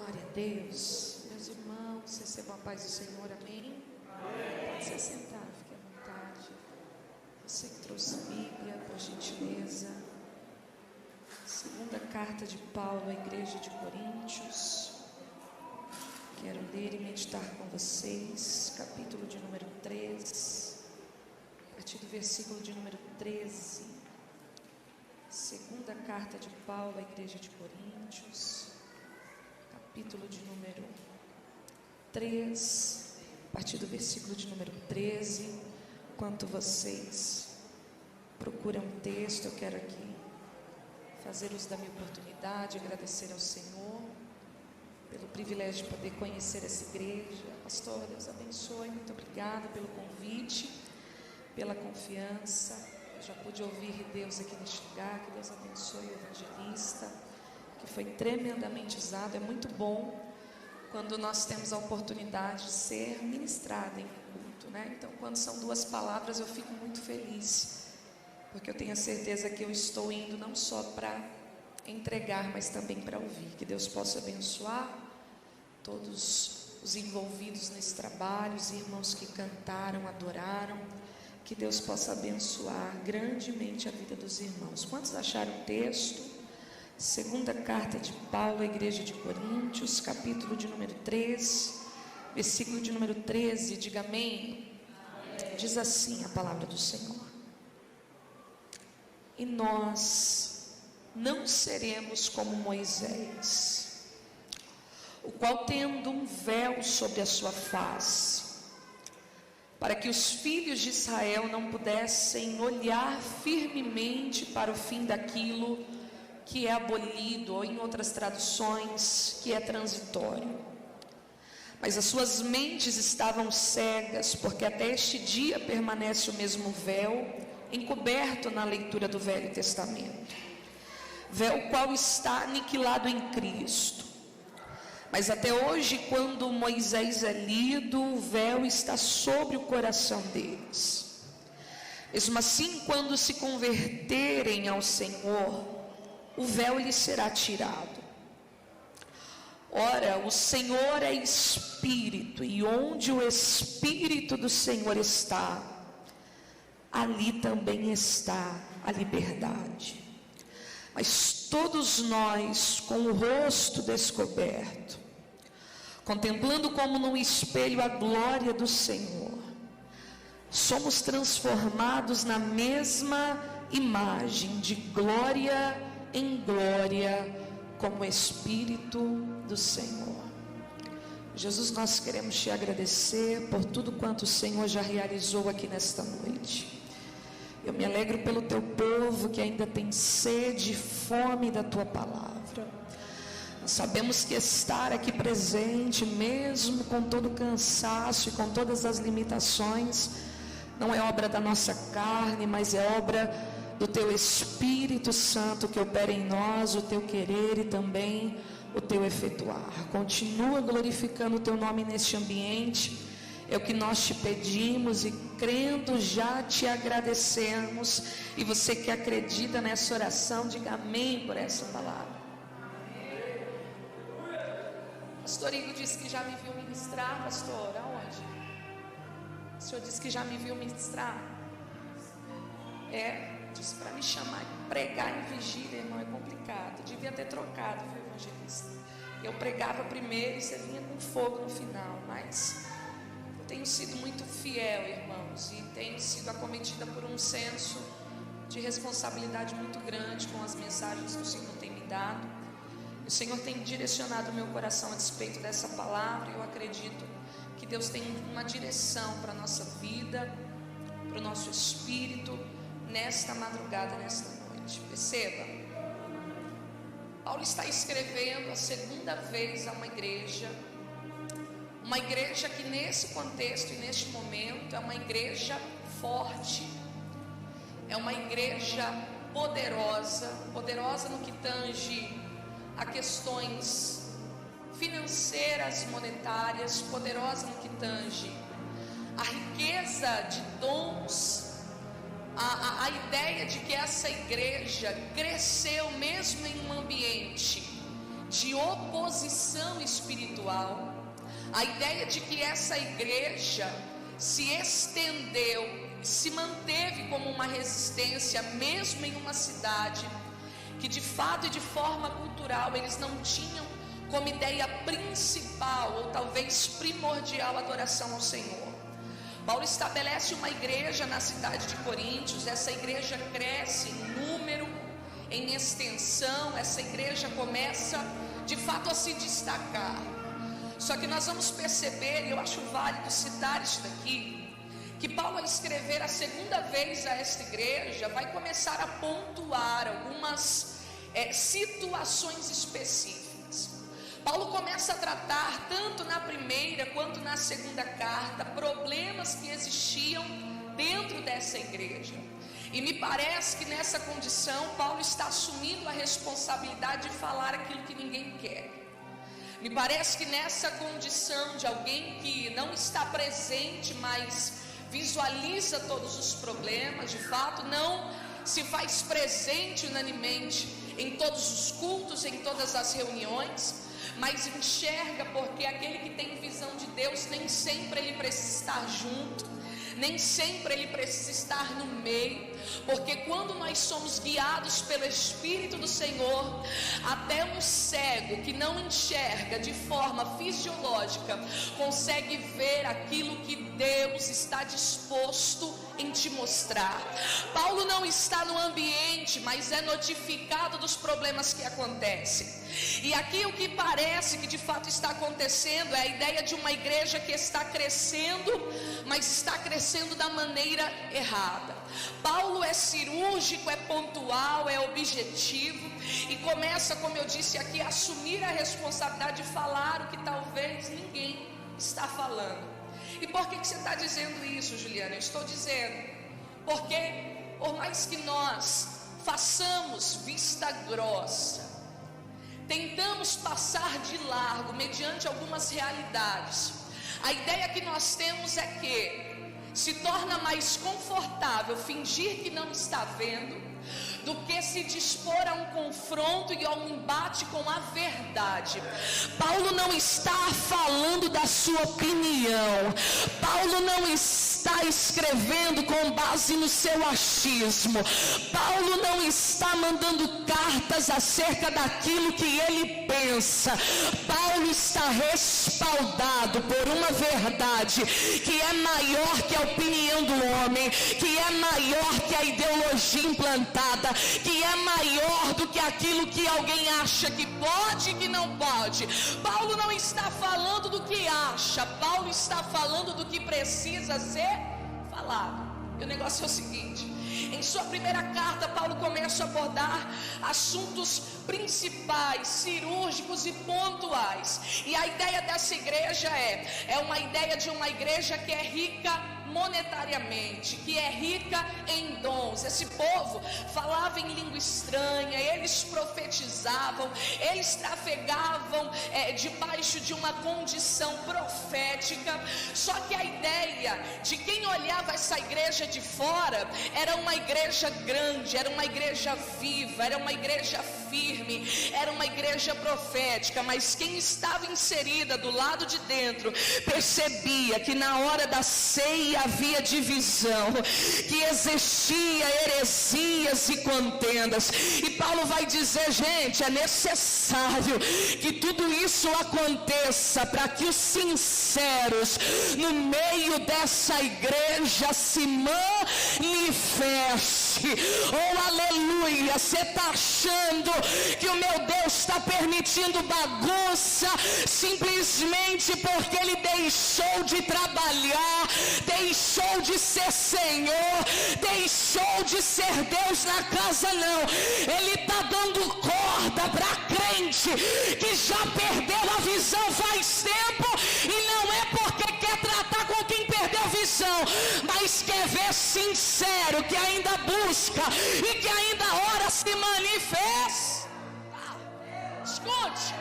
Glória a Deus. Meus irmãos, recebam a paz do Senhor, amém? Pode se sentar, fique à vontade. Você que trouxe Bíblia, por gentileza. Segunda carta de Paulo à igreja de Coríntios. Quero ler e meditar com vocês, capítulo de número 3, a partir do versículo de número 13. Segunda carta de Paulo à igreja de Coríntios, capítulo de número 3, a partir do versículo de número 13. Enquanto vocês procuram o texto, eu quero aqui fazer uso da minha oportunidade, agradecer ao Senhor pelo privilégio de poder conhecer essa igreja. Pastor, Deus abençoe, muito obrigada pelo convite, pela confiança. Eu já pude ouvir Deus aqui neste lugar. Que Deus abençoe o evangelista, que foi tremendamente usado. É muito bom quando nós temos a oportunidade de ser ministrada em culto, né? Então, quando são duas palavras, eu fico muito feliz, porque eu tenho a certeza que eu estou indo não só para entregar, mas também para ouvir. Que Deus possa abençoar todos os envolvidos nesse trabalho, os irmãos que cantaram, adoraram. Que Deus possa abençoar grandemente a vida dos irmãos. Quantos acharam o texto? Segunda carta de Paulo à igreja de Coríntios, capítulo de número 3, versículo de número 13. Diga amém. Diz assim a palavra do Senhor: e nós não seremos como Moisés, o qual, tendo um véu sobre a sua face, para que os filhos de Israel não pudessem olhar firmemente para o fim daquilo que é abolido, ou em outras traduções, que é transitório. Mas as suas mentes estavam cegas, porque até este dia permanece o mesmo véu encoberto na leitura do Velho Testamento, véu qual está aniquilado em Cristo. Mas até hoje, quando Moisés é lido, o véu está sobre o coração deles. Mesmo assim, quando se converterem ao Senhor, o véu lhes será tirado. Ora, o Senhor é Espírito, e onde o Espírito do Senhor está, ali também está a liberdade. Mas todos nós, com o rosto descoberto, contemplando como num espelho a glória do Senhor, somos transformados na mesma imagem, de glória em glória, como o Espírito do Senhor. Jesus, nós queremos te agradecer por tudo quanto o Senhor já realizou aqui nesta noite. Eu me alegro pelo teu povo que ainda tem sede e fome da tua palavra. Nós sabemos que estar aqui presente, mesmo com todo o cansaço e com todas as limitações, não é obra da nossa carne, mas é obra do teu Espírito Santo que opera em nós o teu querer e também o teu efetuar. Continua glorificando o teu nome neste ambiente. É o que nós te pedimos e, crendo, já te agradecemos. E você que acredita nessa oração, diga amém por essa palavra. Pastor Igor disse que já me viu ministrar. Pastor, aonde? O senhor disse que já me viu ministrar? Disse para me chamar e pregar em vigília, irmão, é complicado. Devia ter trocado, viu, evangelista? Eu pregava primeiro e você vinha com fogo no final, mas eu tenho sido muito fiel, irmãos, e tenho sido acometida por um senso de responsabilidade muito grande com as mensagens que o Senhor tem me dado. O Senhor tem direcionado o meu coração a despeito dessa palavra. Eu acredito que Deus tem uma direção para a nossa vida, para o nosso espírito, nesta madrugada, nesta noite. Perceba, Paulo está escrevendo a segunda vez a uma igreja que nesse contexto e neste momento é uma igreja forte, é uma igreja poderosa no que tange a questões financeiras, monetárias, poderosa no que tange a riqueza de dons. A ideia de que essa igreja cresceu mesmo em um ambiente de oposição espiritual, a ideia de que essa igreja se estendeu, se manteve como uma resistência, mesmo em uma cidade que de fato e de forma cultural eles não tinham como ideia principal ou talvez primordial a adoração ao Senhor. Paulo estabelece uma igreja na cidade de Coríntios. Essa igreja cresce em número, em extensão. Essa igreja começa de fato a se destacar. Só que nós vamos perceber, e eu acho válido citar isso daqui, que Paulo, ao escrever a segunda vez a esta igreja, vai começar a pontuar algumas situações específicas. Paulo começa a tratar, tanto na primeira quanto na segunda carta, problemas que existiam dentro dessa igreja. E me parece que nessa condição, Paulo está assumindo a responsabilidade de falar aquilo que ninguém quer. Me parece que nessa condição de alguém que não está presente, mas visualiza todos os problemas, de fato não se faz presente unanimemente em todos os cultos, em todas as reuniões, mas enxerga, porque aquele que tem visão de Deus, nem sempre ele precisa estar junto, nem sempre ele precisa estar no meio, porque quando nós somos guiados pelo Espírito do Senhor, até um cego que não enxerga de forma fisiológica consegue ver aquilo que Deus está disposto em te mostrar. Paulo não está no ambiente, mas é notificado dos problemas que acontecem. E aqui o que parece que de fato está acontecendo é a ideia de uma igreja que está crescendo, mas está crescendo da maneira errada. Paulo é cirúrgico, é pontual, é objetivo e começa, como eu disse aqui, a assumir a responsabilidade de falar o que talvez ninguém está falando. E por que você está dizendo isso, Juliana? Eu estou dizendo porque por mais que nós façamos vista grossa, tentamos passar de largo mediante algumas realidades, a ideia que nós temos é que se torna mais confortável fingir que não está vendo do que se dispor a um confronto e a um embate com a verdade. Paulo não está falando da sua opinião. Paulo não está escrevendo com base no seu achismo. Paulo não está mandando cartas acerca daquilo que ele pensa. Paulo está respaldado por uma verdade que é maior que a opinião do homem, que é maior que a ideologia implantada, que é maior do que aquilo que alguém acha que pode e que não pode. Paulo não está falando do que acha, Paulo está falando do que precisa ser falado. E o negócio é o seguinte: em sua primeira carta, Paulo começa a abordar assuntos principais, cirúrgicos e pontuais. E a ideia dessa igreja é uma ideia de uma igreja que é rica monetariamente, que é rica em dons. Esse povo falava em língua estranha, eles profetizavam, eles trafegavam debaixo de uma condição profética. Só que a ideia de quem olhava essa igreja de fora era uma igreja grande, era uma igreja viva, era uma igreja firme, era uma igreja profética. Mas quem estava inserida do lado de dentro percebia que na hora da ceia havia divisão, que existia heresias e contendas. E Paulo vai dizer: gente, é necessário que tudo isso aconteça para que os sinceros no meio dessa igreja se manifeste. Oh, aleluia! Você está achando que o meu Deus está permitindo bagunça simplesmente porque ele deixou de trabalhar, deixou de ser Senhor, deixou de ser Deus na casa? Não, ele está dando corda para crente que já perdeu a visão faz tempo, e não é porque quer tratar com quem perdeu a visão, mas quer ver sincero, que ainda busca e que ainda ora se manifesta. Escute,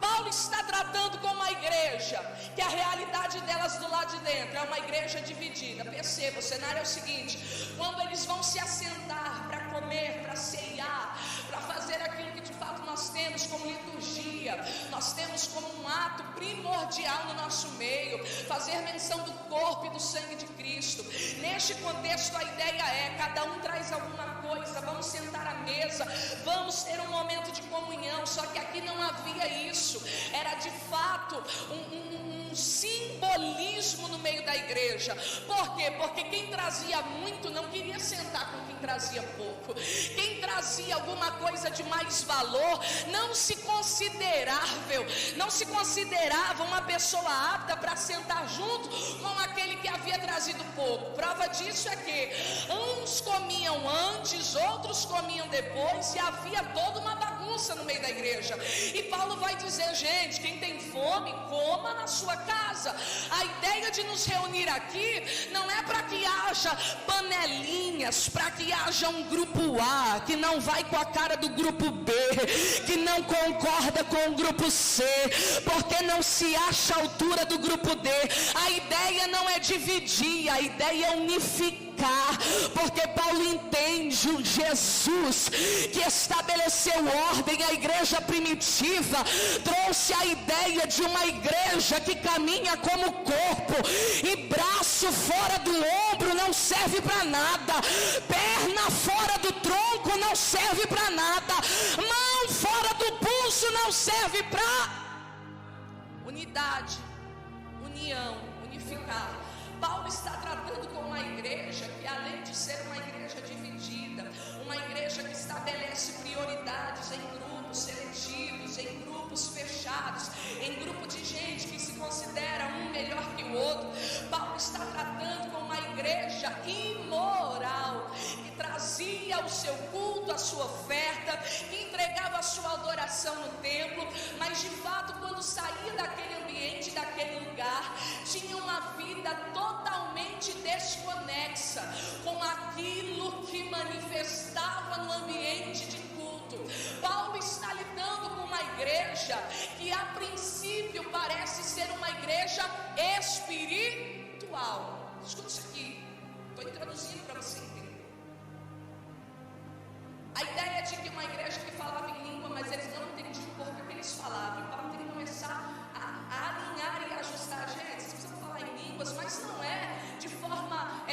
Paulo está tratando com uma igreja que a realidade delas do lado de dentro é uma igreja dividida. Perceba, o cenário é o seguinte: quando eles vão se assentar para comer, para ceiar, para fazer aquilo que de fato nós temos temos como liturgia, nós temos como um ato primordial no nosso meio, fazer menção do corpo e do sangue de Cristo. Neste contexto a ideia é, cada um traz alguma coisa, vamos sentar à mesa, vamos ter um momento de comunhão. Só que aqui não havia isso, era de fato um simbolismo no meio da igreja. Por quê? Porque quem trazia muito não queria sentar com quem trazia pouco. Quem trazia alguma coisa de mais valor não se considerava uma pessoa apta para sentar junto com aquele que havia trazido pouco. Prova disso é que uns comiam antes, outros comiam depois, e havia toda uma bagunça no meio da igreja. E Paulo vai dizer: gente, quem tem fome, coma na sua casa. A ideia de nos reunir aqui não é para que haja panelinhas, para que haja um grupo A que não vai com a cara do grupo B, que não concorda com o grupo C, porque não se acha a altura do grupo D. A ideia não é dividir, a ideia é unificar, porque Paulo entende o Jesus que estabeleceu ordem. A igreja primitiva trouxe a ideia de uma igreja que caminha como corpo, e braço fora do ombro não serve para nada, perna fora do tronco não serve para nada, mão fora do pulso não serve para unidade, união, unificar. Paulo está tratando com uma igreja que, além de ser uma igreja dividida, uma igreja que estabelece prioridades em grupos seletivos, em grupos fechados, em grupo de gente que se considera um melhor que o outro. Paulo está tratando com uma igreja imoral, que trazia o seu culto, a sua oferta, que entregava a sua adoração no templo, mas de fato, quando saía daquele ambiente, daquele lugar, tinha uma vida totalmente desconexa com aquilo que manifestava no ambiente de culto. Paulo está lidando com uma igreja que a princípio parece ser uma igreja espiritual. Escuta isso aqui, estou introduzindo para você entender. A ideia de que uma igreja que falava em língua, mas eles não entendiam o porquê que eles falavam. Paulo tem que começar a alinhar e ajustar. Gente, vocês precisam falar em línguas, mas não é de forma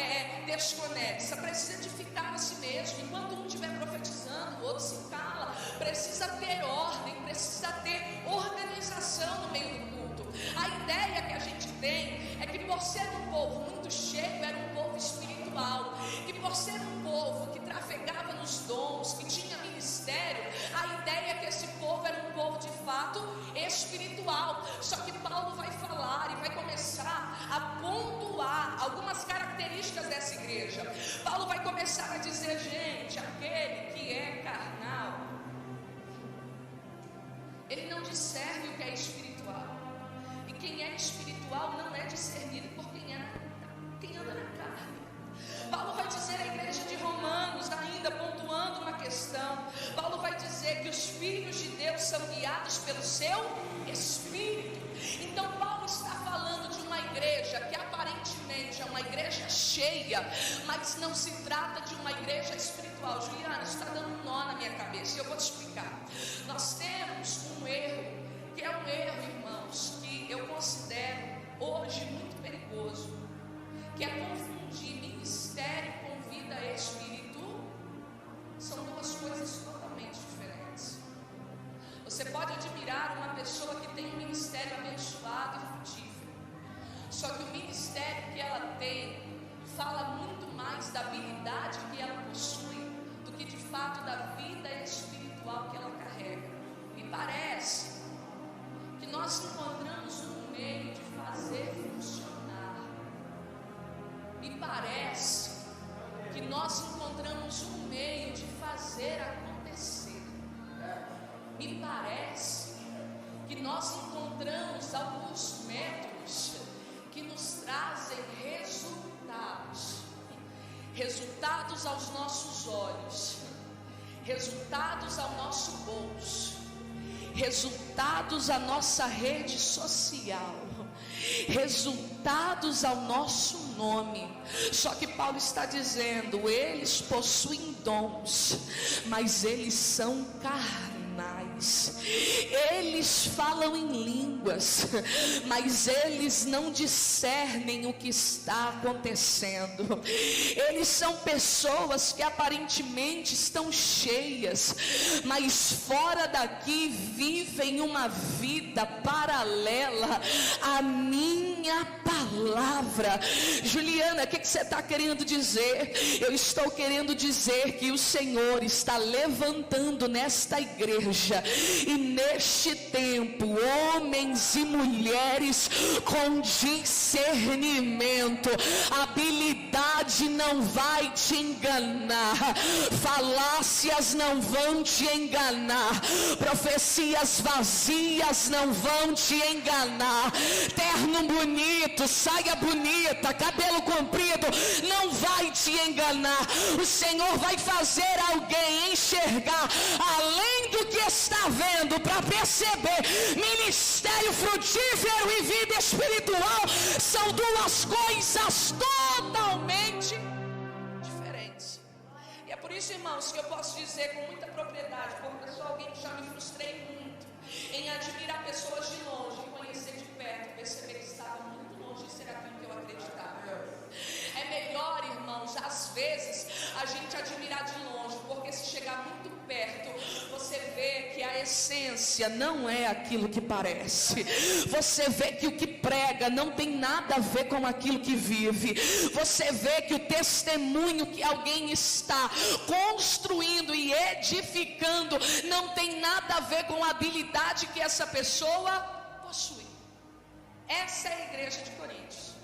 desconexa. Precisa edificar a si mesmo. Enquanto um estiver profetizando, o outro se cala. Precisa ter ordem, precisa ter organização no meio do culto. A ideia que a gente tem é que, por ser um povo muito cheio, era um povo espiritual, que por ser um povo que trafegava nos dons, que tinha ministério, a ideia é que esse povo era um povo de fato espiritual. Só que Paulo vai falar e vai começar a pontuar algumas características dessa igreja. Paulo vai começar a dizer: gente, aquele que é carnal, ele não discerne o que é espiritual, e quem é espiritual não é discernido por quem anda na carne. Paulo vai dizer à igreja de Romanos, ainda pontuando uma questão, Paulo vai dizer que os filhos de Deus são guiados pelo seu Espírito. Então Paulo está falando de uma igreja que aparentemente é uma igreja cheia, mas não se trata de uma igreja espiritual. Juliana, isso está dando um nó na minha cabeça e eu vou te explicar. Nós temos um erro, que é um erro, irmãos, que eu considero hoje muito perigoso, que é confundir ministério com vida espírito. São duas coisas totalmente diferentes. Você pode admirar uma pessoa que tem um ministério abençoado e frutífero, só que o ministério que ela tem fala muito mais da habilidade que ela possui do que de fato da vida espiritual que ela carrega. Me parece que nós encontramos um meio de fazer funcionar. Me parece que nós encontramos um meio de fazer acontecer. Me parece que nós encontramos alguns métodos que nos trazem resultados aos nossos olhos, resultados ao nosso bolso, resultados à nossa rede social, resultados ao nosso nome. Só que Paulo está dizendo: eles possuem dons, mas eles são carnais. Eles falam em línguas, mas eles não discernem o que está acontecendo. Eles são pessoas que aparentemente estão cheias, mas fora daqui vivem uma vida paralela à minha palavra. Juliana, o que você está querendo dizer? Eu estou querendo dizer que o Senhor está levantando nesta igreja, e neste tempo, homens e mulheres com discernimento. Habilidade não vai te enganar, falácias não vão te enganar, profecias vazias não vão te enganar, terno bonito, saia bonita, cabelo comprido não vai te enganar. O Senhor vai fazer alguém enxergar além do que está vendo, para perceber. Ministério frutífero e vida espiritual são duas coisas totalmente diferentes. E é por isso, irmãos, que eu posso dizer com muita propriedade, como eu sou alguém que já me frustrei muito em admirar pessoas de longe e conhecer de perto, perceber que estavam muito longe de ser aquilo que eu acreditava. É melhor, irmãos, às vezes a gente admirar de longe, porque se chegar muito perto, você vê que a essência não é aquilo que parece. Você vê que o que prega não tem nada a ver com aquilo que vive. Você vê que o testemunho que alguém está construindo e edificando não tem nada a ver com a habilidade que essa pessoa possui. Essa é a igreja de Coríntios.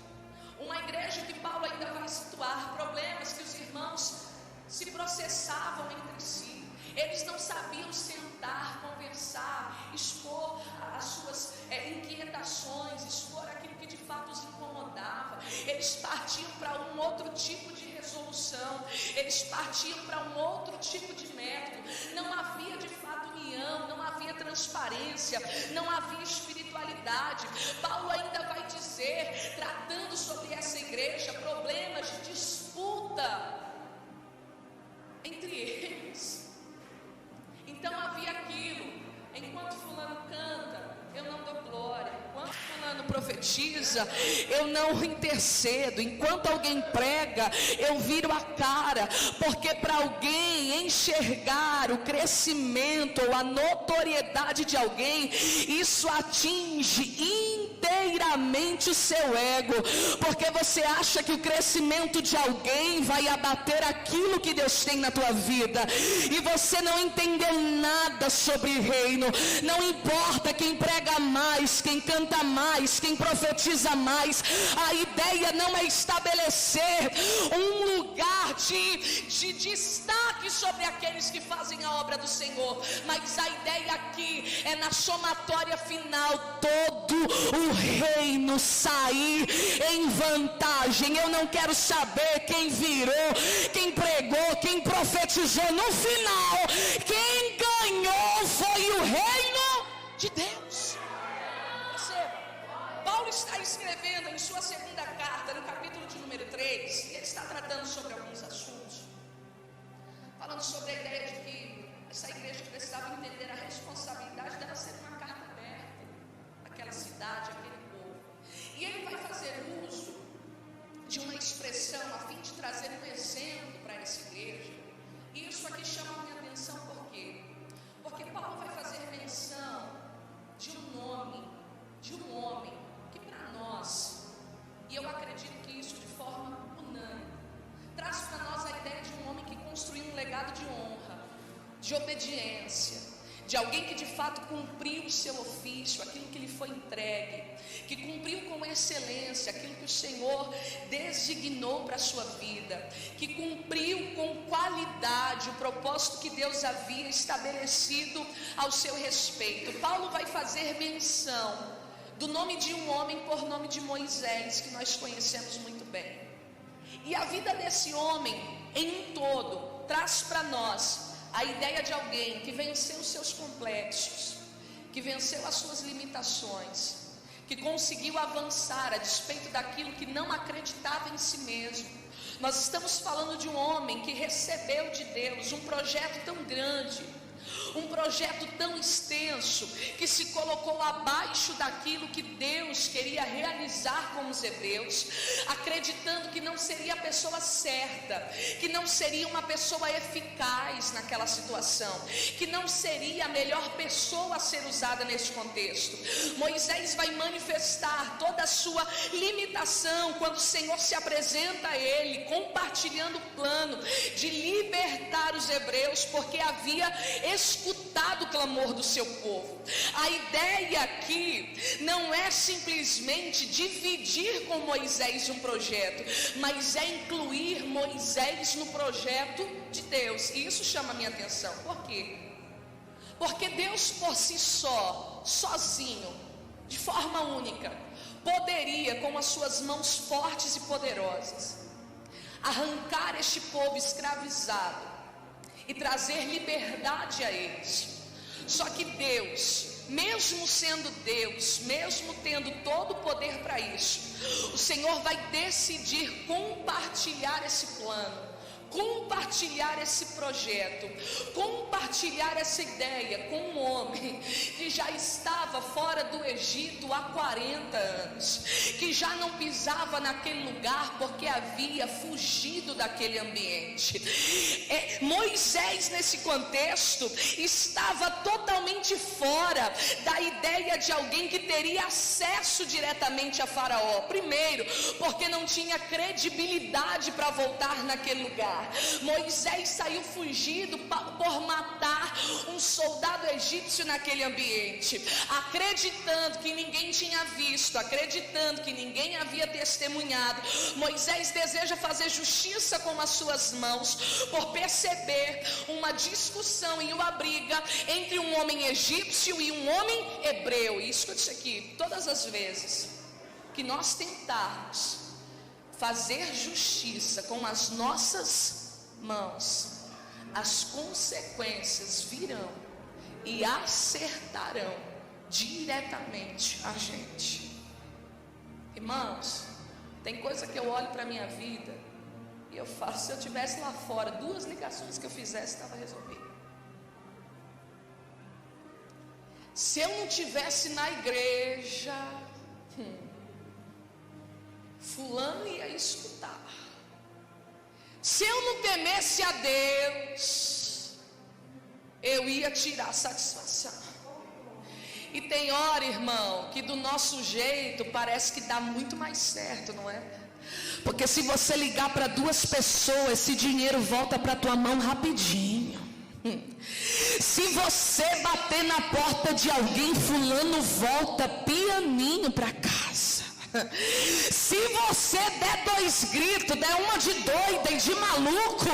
Uma igreja que Paulo ainda vai situar problemas que os irmãos se processavam entre si. Eles não sabiam sentar, conversar, expor as suas inquietações, expor aquilo que de fato os incomodava. Eles partiam para um outro tipo de resolução, eles partiam para um outro tipo de método. Não havia de fato união, não havia transparência, não havia espiritualidade. Paulo ainda vai dizer, tratando sobre essa igreja, problemas de disputa entre eles. Então havia aquilo: enquanto fulano canta, eu não dou glória. Enquanto fulano profetiza, eu não intercedo. Enquanto alguém prega, eu viro a cara. Porque para alguém enxergar o crescimento ou a notoriedade de alguém, isso atinge inteiramente o seu ego. Porque você acha que o crescimento de alguém vai abater aquilo que Deus tem na tua vida, e você não entendeu nada sobre reino. Não importa quem prega mais, quem canta mais, quem profetiza mais. A ideia não é estabelecer um lugar de destaque sobre aqueles que fazem a obra do Senhor, mas a ideia aqui é, na somatória final, todo o reino sair em vantagem. Eu não quero saber quem virou, quem pregou, quem profetizou. No final, quem ganhou foi o reino de Deus. Perceba, Paulo está escrevendo em sua segunda carta, no capítulo de número 3, e ele está tratando sobre alguns assuntos, falando sobre a ideia de que essa igreja precisava entender a responsabilidade dela ser uma carta aberta àquela cidade, àquele povo. E ele vai fazer uso de uma expressão a fim de trazer um exemplo para essa igreja. E isso aqui chama a minha atenção, por quê? Porque Paulo vai fazer menção de um nome, de um homem que para nós, e eu acredito que isso de forma unânime, traz para nós a ideia de um homem que construiu um legado de honra, de obediência, de alguém que de fato cumpriu o seu ofício, aquilo que lhe foi entregue, que cumpriu com excelência aquilo que o Senhor designou para a sua vida, que cumpriu com qualidade o propósito que Deus havia estabelecido ao seu respeito. Paulo vai fazer menção do nome de um homem por nome de Moisés, que nós conhecemos muito bem. E a vida desse homem em um todo traz para nós a ideia de alguém que venceu os seus complexos, que venceu as suas limitações, que conseguiu avançar a despeito daquilo que não acreditava em si mesmo. Nós estamos falando de um homem que recebeu de Deus um projeto tão grande, um projeto tão extenso, que se colocou abaixo daquilo que Deus queria realizar com os hebreus, acreditando que não seria a pessoa certa, que não seria uma pessoa eficaz naquela situação, que não seria a melhor pessoa a ser usada neste contexto. Moisés vai manifestar toda a sua limitação quando o Senhor se apresenta a ele, compartilhando o plano de libertar os hebreus, porque havia escutado o clamor do seu povo. A ideia aqui não é simplesmente dividir com Moisés um projeto, mas é incluir Moisés no projeto de Deus. E isso chama a minha atenção. Por quê? Porque Deus por si só, sozinho, de forma única, poderia, com as suas mãos fortes e poderosas, arrancar este povo escravizado e trazer liberdade a eles. Só que Deus, mesmo sendo Deus, mesmo tendo todo o poder para isso, o Senhor vai decidir compartilhar esse plano, compartilhar esse projeto, compartilhar essa ideia com um homem que já estava fora do Egito há 40 anos, que já não pisava naquele lugar porque havia fugido daquele ambiente. Moisés, nesse contexto, estava totalmente fora da ideia de alguém que teria acesso diretamente a Faraó. Primeiro, porque não tinha credibilidade para voltar naquele lugar. Moisés saiu fugido por matar um soldado egípcio naquele ambiente, acreditando que ninguém tinha visto, acreditando que ninguém havia testemunhado. Moisés deseja fazer justiça com as suas mãos, por perceber uma discussão e uma briga entre um homem egípcio e um homem hebreu. E isso que eu disse aqui, todas as vezes que nós tentarmos fazer justiça com as nossas mãos, as consequências virão e acertarão diretamente a gente. Irmãos, tem coisa que eu olho para a minha vida e eu falo, se eu tivesse lá fora, 2 ligações que eu fizesse estava resolvido. Se eu não tivesse na igreja, fulano ia escutar. Se eu não temesse a Deus, eu ia tirar satisfação. E tem hora, irmão, que do nosso jeito parece que dá muito mais certo, não é? Porque se você ligar para 2 pessoas, esse dinheiro volta para tua mão rapidinho. Se você bater na porta de alguém, fulano volta pianinho para casa. Se você der 2 gritos, der uma de doida e de maluco,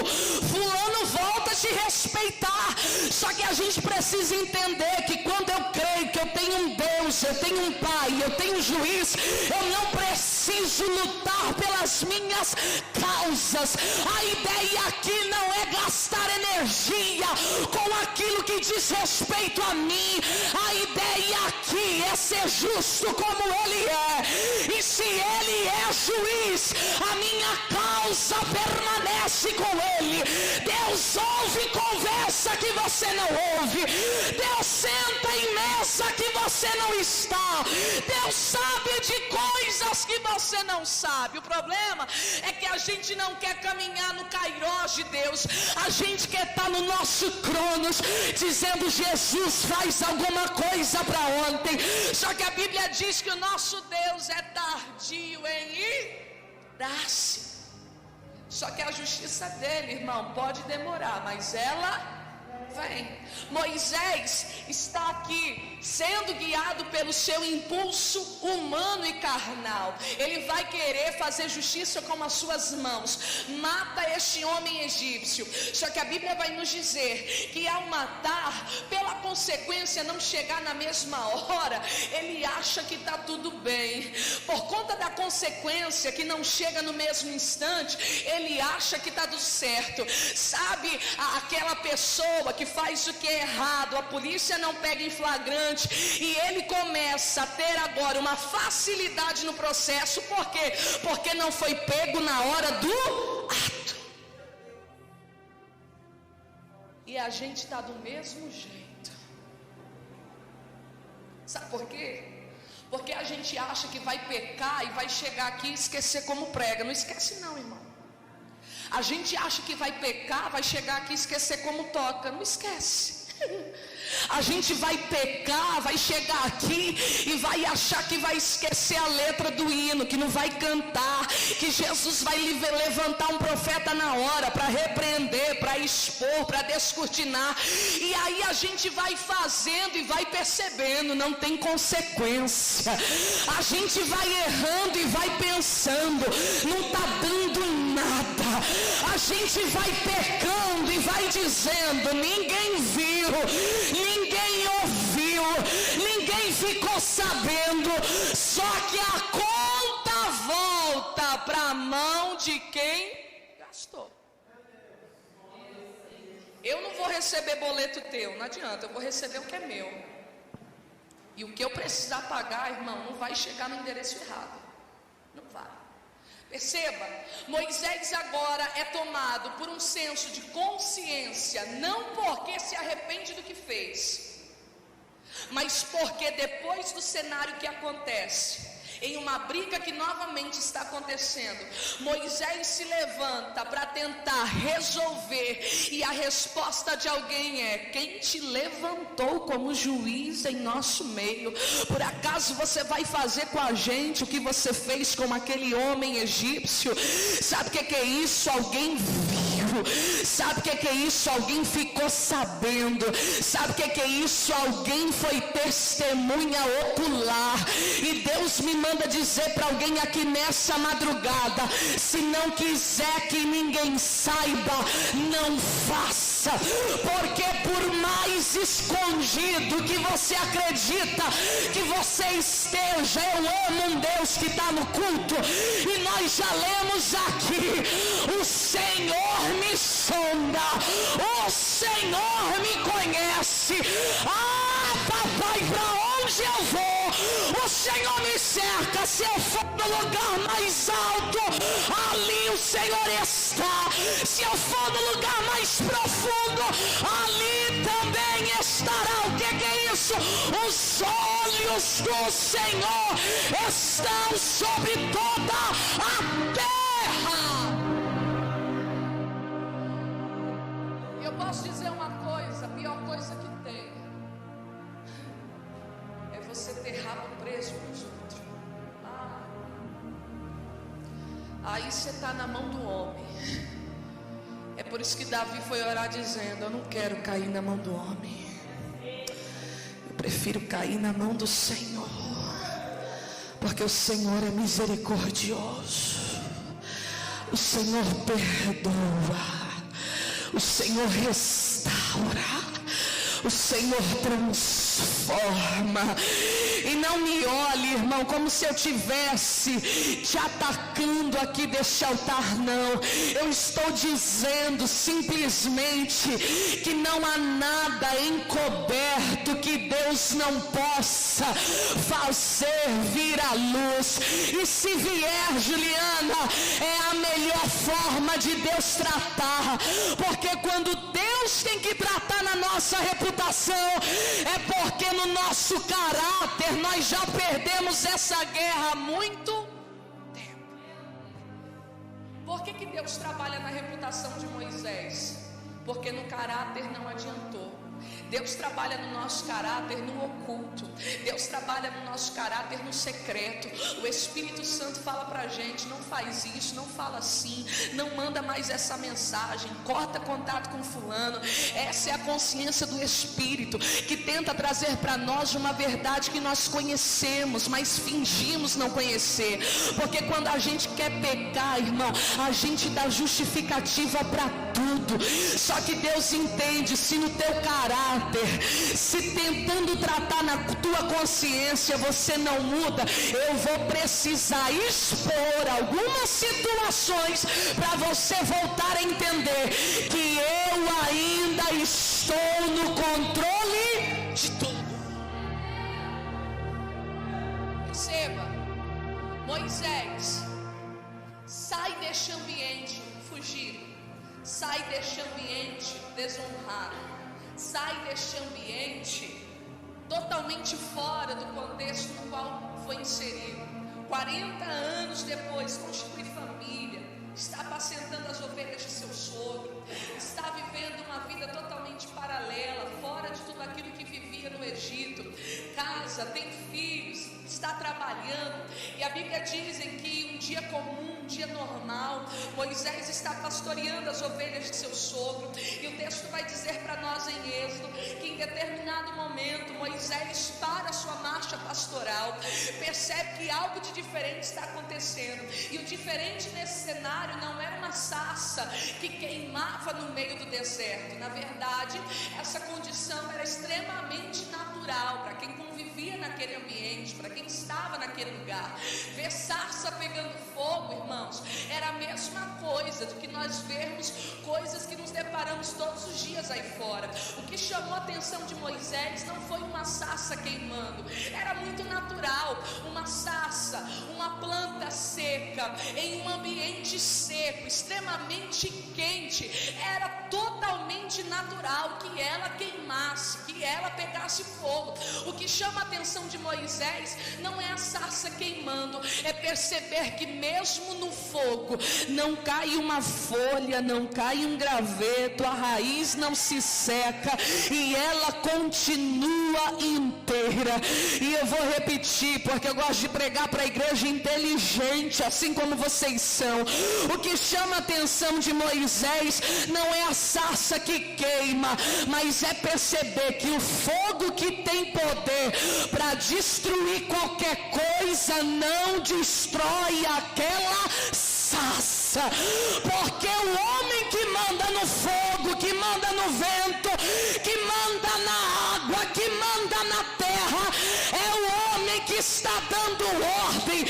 fulano volta a te respeitar. Só que a gente precisa entender que quando eu creio que eu tenho um Deus, eu tenho um Pai, eu tenho um juiz, eu não preciso lutar pelas minhas causas. A ideia aqui não é gastar energia com aquilo que diz respeito a mim. A ideia aqui é ser justo como Ele é. E se Ele é juiz, a minha causa permanece com Ele. Deus ouve conversa que você não ouve. Deus senta em mesa que você não está. Deus sabe de coisas que você não sabe. O problema é que a gente não quer caminhar no kairós de Deus. A gente quer estar no nosso cronos, dizendo, Jesus faz alguma coisa para ontem. Só que a Bíblia diz que o nosso Deus é tardio em irar-se. Só que a justiça dele, irmão, pode demorar, mas ela vem. Moisés está aqui sendo guiado pelo seu impulso humano e carnal. Ele vai querer fazer justiça com as suas mãos. Mata este homem egípcio. Só que a Bíblia vai nos dizer que ao matar, pela consequência não chegar na mesma hora, ele acha que está tudo bem. Por conta da consequência que não chega no mesmo instante, ele acha que está tudo certo. Sabe, aquela pessoa que faz o que é errado, a polícia não pega em flagrante, e ele começa a ter agora uma facilidade no processo. Por quê? Porque não foi pego na hora do ato. E a gente está do mesmo jeito. Sabe por quê? Porque a gente acha que vai pecar e vai chegar aqui e esquecer como prega. Não esquece não, irmão. A gente acha que vai pecar, vai chegar aqui e esquecer como toca. Não esquece. A gente vai pecar, vai chegar aqui e vai achar que vai esquecer a letra do hino, que não vai cantar, que Jesus vai levantar um profeta na hora para repreender, para expor, para descortinar. E aí a gente vai fazendo e vai percebendo, não tem consequência. A gente vai errando e vai pensando, não está dando nada. A gente vai pecando e vai dizendo, ninguém viu, ninguém ouviu, ninguém ficou sabendo. Só que a conta volta para a mão de quem gastou. Eu não vou receber boleto teu, não adianta, eu vou receber o que é meu. E o que eu precisar pagar, irmão, não vai chegar no endereço errado. Não vai. Perceba, Moisés agora é tomado por um senso de consciência, não porque se arrepende do que fez, mas porque depois do cenário que acontece, em uma briga que novamente está acontecendo, Moisés se levanta para tentar resolver, e a resposta de alguém é: quem te levantou como juiz em nosso meio? Por acaso você vai fazer com a gente o que você fez com aquele homem egípcio? Sabe o que é isso? Alguém viu. Sabe o que é isso? Alguém ficou sabendo. Sabe o que é isso? Alguém foi testemunha ocular. E Deus me manda dizer para alguém aqui nessa madrugada: se não quiser que ninguém saiba, não faça. Porque por mais escondido que você acredita que você esteja, eu amo um Deus que está no culto, e nós já lemos aqui: o Senhor me sonda, o Senhor me conhece. Ah, papai, para onde eu vou? O Senhor me cerca. Se eu for no lugar mais alto, ali o Senhor está. Se eu for no lugar mais profundo, ali também estará. O que é isso? Os olhos do Senhor estão sobre toda a terra. Eu posso dizer uma coisa: a pior coisa que tem é você ter rabo preso nos outros. Aí você está na mão do homem. É por isso que Davi foi orar dizendo: eu não quero cair na mão do homem, eu prefiro cair na mão do Senhor, porque o Senhor é misericordioso, o Senhor perdoa, o Senhor restaura, o Senhor transforma. E não me olhe, irmão, como se eu tivesse te atacando aqui deste altar, não. Eu estou dizendo simplesmente que não há nada encoberto que Deus não possa fazer vir à luz. E se vier, Juliana, é a melhor forma de Deus tratar, porque quando Deus tem que tratar na nossa reputação, é porque no nosso caráter nós já perdemos essa guerra há muito tempo. Por que Deus trabalha na reputação de Moisés? Porque no caráter não adiantou. Deus trabalha no nosso caráter no oculto. Deus trabalha no nosso caráter no secreto. O Espírito Santo fala pra gente: não faz isso, não fala assim, não manda mais essa mensagem, corta contato com fulano. Essa é a consciência do Espírito, que tenta trazer para nós uma verdade que nós conhecemos, mas fingimos não conhecer. Porque quando a gente quer pecar, irmão, a gente dá justificativa para tudo. tudo. Só que Deus entende, se no teu caráter, se tentando tratar na tua consciência você não muda, eu vou precisar expor algumas situações para você voltar a entender que eu ainda estou no controle de tudo. Perceba, Moisés sai deste ambiente fugido, sai deste ambiente desonrado, sai deste ambiente totalmente fora do contexto no qual foi inserido. 40 anos depois, constitui família, está apacentando as ovelhas de seu sogro, está vivendo uma vida totalmente paralela, fora de tudo aquilo que vivia no Egito, casa, tem filhos, está trabalhando, e a Bíblia diz em que um dia comum, um dia normal, Moisés está pastoreando as ovelhas de seu sogro, e o texto vai dizer para nós em Êxodo, que em determinado momento, Moisés para a sua marcha pastoral, percebe que algo de diferente está acontecendo, e o diferente nesse cenário não era uma sarça que queimava no meio do deserto. Na verdade, essa condição era extremamente natural para quem convivia naquele ambiente, para quem estava naquele lugar. Ver sarça pegando fogo, irmãos, era a mesma coisa do que nós vermos coisas que nos deparamos todos os dias aí fora. O que chamou a atenção de Moisés não foi uma sarça queimando, era muito natural, uma sarça, uma planta seca, em um ambiente seco, extremamente quente, era totalmente natural que ela queimasse, que ela pegasse fogo. O que chama a atenção de Moisés não é a sarça queimando, é perceber que mesmo no fogo não cai uma folha, não cai um graveto, a raiz não se seca e ela continua inteira. E eu vou repetir, porque eu gosto de pregar para a igreja inteligente, assim como vocês são. O que chama a atenção de Moisés não é a sarça que queima, mas é perceber que o fogo que tem poder para destruir qualquer coisa não destrói aquela sarça, porque o homem que manda no fogo, que manda no vento, que manda na água, que manda na terra, é o homem que está dando ordem,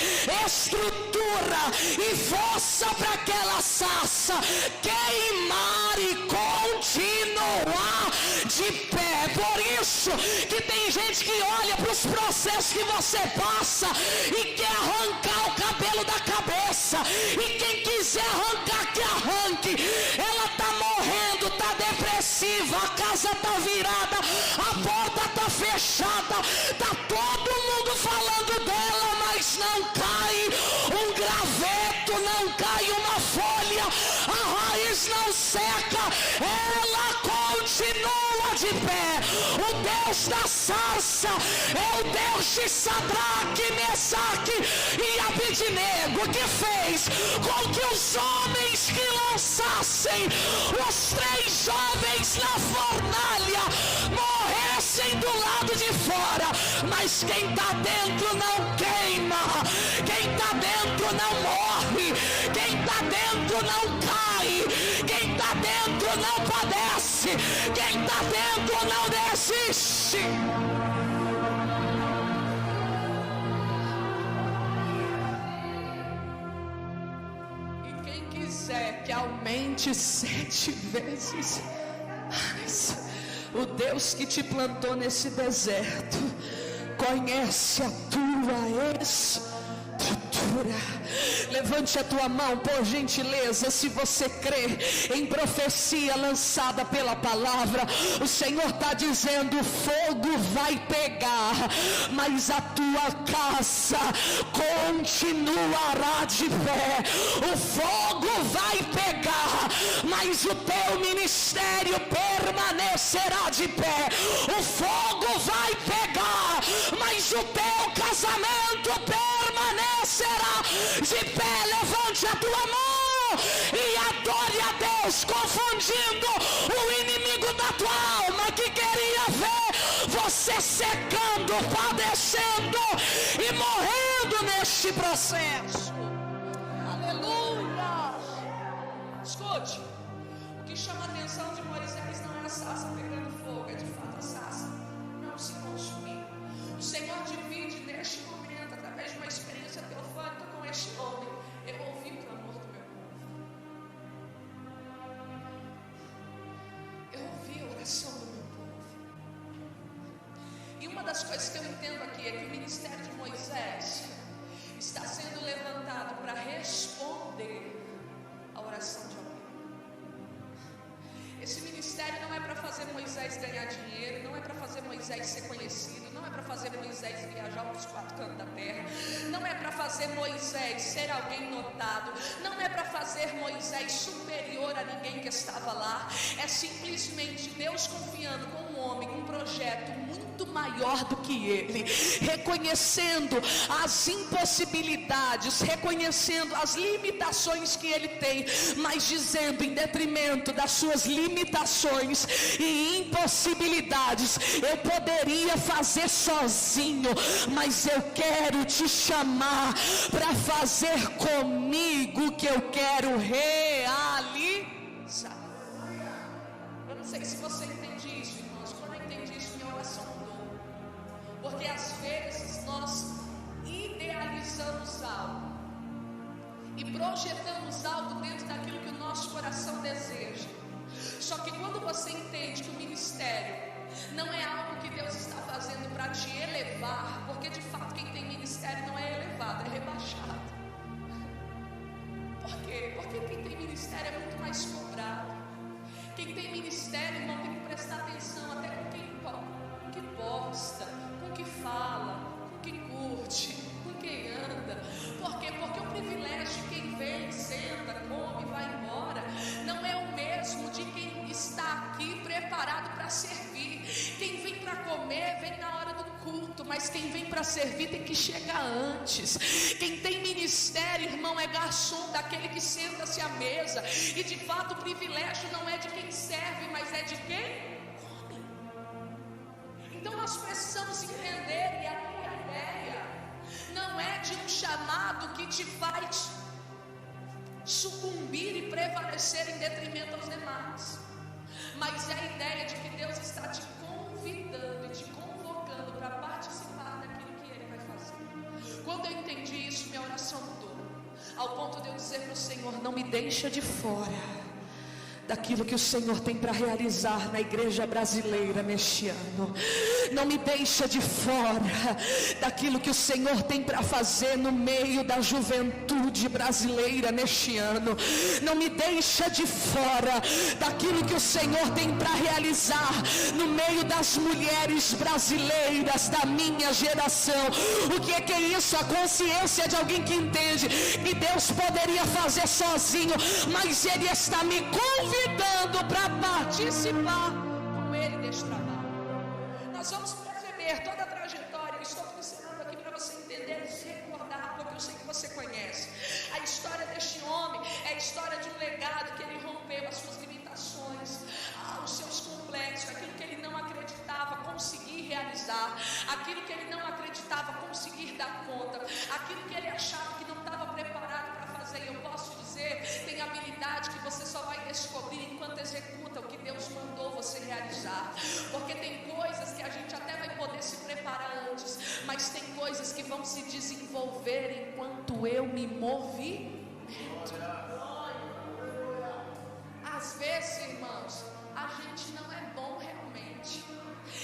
estrutura e força para aquela sarça queimar e continuar de pé. Por isso que tem gente que olha para os processos que você passa e quer arrancar o cabelo da cabeça, e quem quiser arrancar, que arranque. Ela está morrendo, está depressiva, a casa está virada, a porta está fechada, está todo mundo falando dela, mas não cai um graveto, não cai uma folha, a raiz não seca, ela continua de pé. O Deus da sarça é o Deus de Sadraque, Mesaque e Abednego, que fez com que os homens que lançassem os 3 jovens na fornalha morressem do lado de fora, mas quem está dentro não queima, quem está dentro não morre, quem está dentro não cai, quem está dentro não padece, quem está dentro não desiste. E quem quiser que aumente 7 vezes mais, o Deus que te plantou nesse deserto conhece a tua estrutura. Levante a tua mão, por gentileza, se você crê em profecia lançada pela palavra. O Senhor está dizendo: o fogo vai pegar, mas a tua casa continuará de pé. O fogo vai pegar, mas o teu ministério permanecerá de pé. O fogo vai pegar, mas o teu casamento permanecerá de pé. Levante a tua mão e adore a Deus, confundindo o inimigo da tua alma, que queria ver você secando, padecendo e morrendo neste processo. Aleluia. Escute, o que chama a atenção de Moisés não é a sarça pegando fogo, é de fato a sarça não se consumir. O Senhor divide neste momento, através de uma experiência teofânica com este homem. Eu ouvi o clamor do meu povo. Eu ouvi a oração do meu povo. E uma das coisas que eu entendo aqui é que o ministério de Moisés está sendo levantado para responder a oração de alguém. Esse ministério não é para fazer Moisés ganhar dinheiro, não é para fazer Moisés ser conhecido, não é para fazer Moisés viajar para os 4 cantos da terra, não é para fazer Moisés ser alguém notado, não é para fazer Moisés superior a ninguém que estava lá. É simplesmente Deus confiando com um homem um projeto muito maior do que ele, reconhecendo as impossibilidades, reconhecendo as limitações que ele tem, mas dizendo, em detrimento das suas limitações e impossibilidades, eu poderia fazer sozinho, mas eu quero te chamar para fazer comigo o que eu quero realizar. Eu não sei se você entende isso, irmãos. Quando eu entendi isso, minha oração mudou. Porque às vezes nós idealizamos algo e projetamos algo dentro daquilo que o nosso coração deseja. Só que quando você entende que o ministério não é algo que Deus está fazendo para te elevar, porque de fato quem tem ministério não é elevado, é rebaixado. Por quê? Porque quem tem ministério é muito mais cobrado. Quem tem ministério, irmão, tem que prestar atenção até com quem posta, com quem fala, com quem curte, com quem anda. Por quê? Porque o privilégio de quem vem, senta, come, vai embora, não é o mesmo de quem está aqui preparado para servir. Quem vem para comer, vem na hora do culto, mas quem vem para servir tem que chegar antes. Quem tem ministério, irmão, é garçom, daquele que senta-se à mesa. E de fato o privilégio não é de quem serve, mas é de quem come. Então nós precisamos entender, e a minha ideia não é de um chamado que te faz sucumbir e prevalecer em detrimento aos demais, mas é a ideia de que Deus está te convidando e te convocando para participar daquilo que Ele vai fazer. Quando eu entendi isso, minha oração mudou, ao ponto de eu dizer para o Senhor: não me deixa de fora daquilo que o Senhor tem para realizar na igreja brasileira neste ano. Não me deixa de fora daquilo que o Senhor tem para fazer no meio da juventude brasileira neste ano. Não me deixa de fora daquilo que o Senhor tem para realizar no meio das mulheres brasileiras da minha geração. O que é isso? A consciência de alguém que entende que Deus poderia fazer sozinho, mas Ele está me convidando para participar com Ele deste trabalho. Nós vamos perceber toda a trajetória. Eu estou ensinando aqui para você entender e se recordar, porque eu sei que você conhece. A história deste homem é a história de um legado que ele rompeu as suas limitações, os seus complexos, aquilo que ele não acreditava conseguir realizar, aquilo que ele não acreditava conseguir dar conta, aquilo que ele achava que não estava preparado para fazer. E eu posso dizer, tem habilidade que você só vai descobrir enquanto executa o que Deus mandou você realizar. Porque tem coisas que a gente até vai poder se preparar antes, mas tem coisas que vão se desenvolver enquanto eu me movimento. Às vezes, irmãos, a gente não é bom realmente,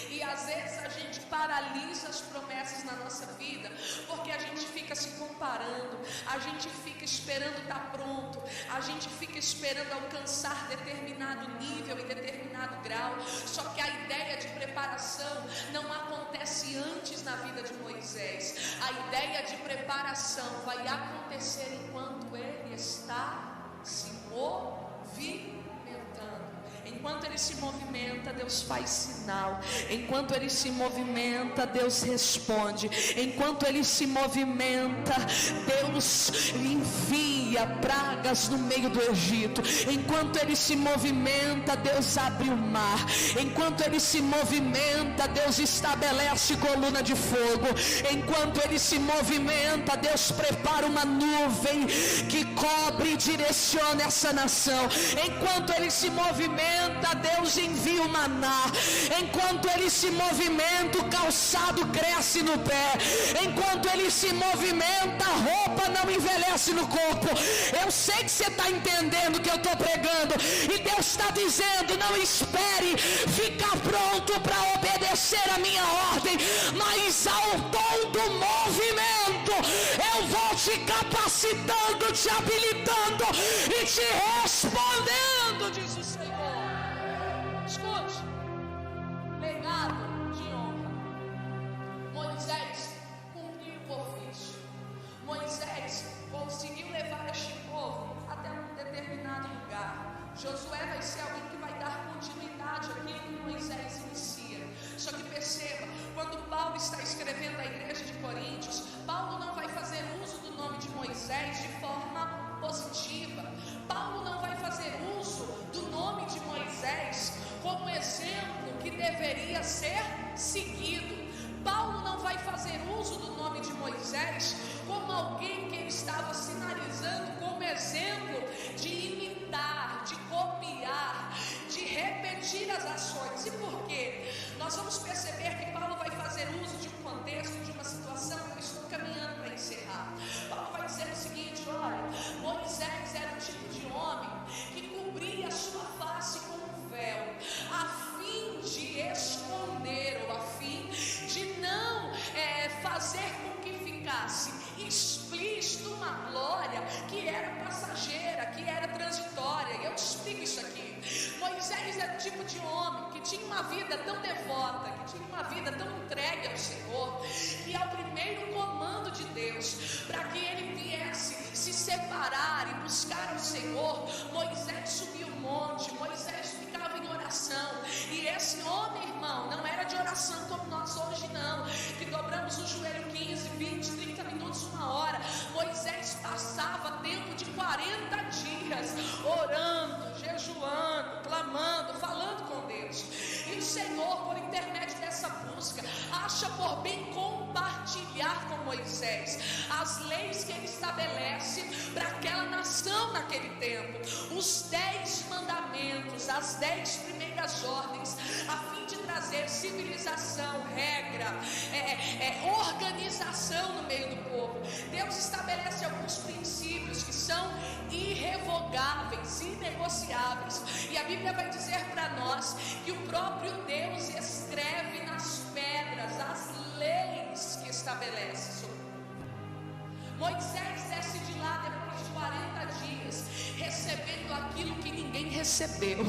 e às vezes a gente paralisa as promessas na nossa vida, porque a gente fica se comparando, a gente fica esperando estar pronto, a gente fica esperando alcançar determinado nível e determinado grau. Só que a ideia de preparação não acontece antes na vida de Moisés. A ideia de preparação vai acontecer enquanto ele está se movimentando. Enquanto ele se movimenta, Deus faz sinal. Enquanto ele se movimenta, Deus responde. Enquanto ele se movimenta, Deus envia pragas no meio do Egito. Enquanto ele se movimenta, Deus abre o mar. Enquanto ele se movimenta, Deus estabelece coluna de fogo. Enquanto ele se movimenta, Deus prepara uma nuvem que cobre e direciona essa nação. Enquanto ele se movimenta, Deus envia o maná. Enquanto ele se movimenta, o calçado cresce no pé. Enquanto ele se movimenta, a roupa não envelhece no corpo. Eu sei que você está entendendo o que eu estou pregando, e Deus está dizendo: não espere ficar pronto para obedecer a minha ordem, mas ao tom do movimento eu vou te capacitando, te habilitando e te respondendo, diz o Senhor. Escute, legado de honra. Moisés cumpriu o ofício. Moisés conseguiu levar este povo até um determinado lugar. Josué vai ser alguém que vai dar continuidade àquilo que Moisés inicia. Só que perceba, quando Paulo está escrevendo à igreja de Coríntios, Paulo não vai fazer uso do nome de Moisés de forma positiva. Paulo não vai fazer uso do nome de Moisés como exemplo que deveria ser seguido. Paulo não vai fazer uso do nome de Moisés como alguém que ele estava sinalizando como exemplo de imitar, de copiar, de repetir as ações. E por quê? Nós vamos perceber que Paulo vai fazer uso de um contexto, de uma situação que eu estou caminhando para encerrar. Paulo vai dizer o seguinte: olha, Moisés era um tipo de homem que cobria a sua face com um véu, a fim de esconder, ou a fim de não fazer com que ficasse explícito uma glória que era passageira, que era transitória. E eu te explico isso aqui. Moisés era o tipo de homem que tinha uma vida tão devota, que tinha uma vida tão entregue ao Senhor, que ao primeiro comando de Deus, para que ele viesse se separar e buscar o Senhor, Moisés subiu o monte, Moisés ficava em oração. E esse homem, irmão, não era de oração como nós hoje não, que dobramos o joelho 15, 20, 30 minutos, uma hora. Moisés passava tempo de 40 dias orando, jejuando, clamando, falando com Deus. E o Senhor, por intermédio dessa busca, acha por bem compartilhar com Moisés as leis que ele estabelece para aquela nação naquele tempo, os 10 mandamentos, as 10 primeiras ordens, a fim de trazer civilização, regra, organização no meio do povo. Deus estabelece alguns princípios que são irrevogáveis, inegociáveis, e a Bíblia vai dizer para nós que o próprio Deus escreve nas pedras as leis que estabelece sobre. Moisés desce de lá depois de 40 dias, recebendo aquilo que ninguém recebeu,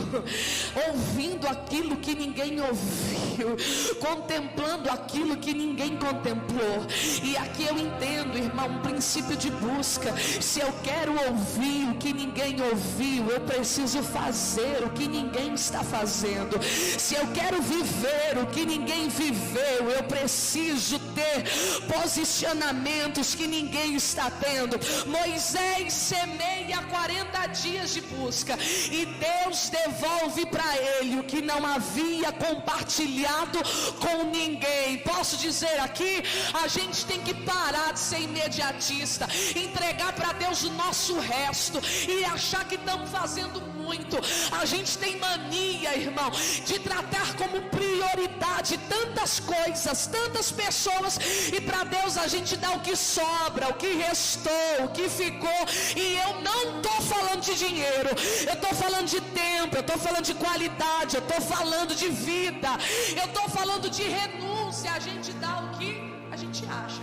ouvindo aquilo que ninguém ouviu, contemplando aquilo que ninguém contemplou. E aqui eu entendo, irmão, um princípio de busca. Se eu quero ouvir o que ninguém ouviu, eu preciso fazer o que ninguém está fazendo. Se eu quero viver o que ninguém viveu, eu preciso ter posicionamentos que ninguém está tendo. Moisés semeia 40 dias de busca e Deus devolve para ele o que não havia compartilhado com ninguém. Posso dizer aqui, a gente tem que parar de ser imediatista, entregar para Deus o nosso resto e achar que estamos fazendo muito. A gente tem mania, irmão, de tratar como prioridade tantas coisas, tantas pessoas, e para Deus a gente dá o que sobra, o que restou, o que ficou. E eu não estou falando de dinheiro, eu estou falando de tempo, eu estou falando de qualidade, eu estou falando de vida, eu estou falando de renúncia. A gente dá o que a gente acha,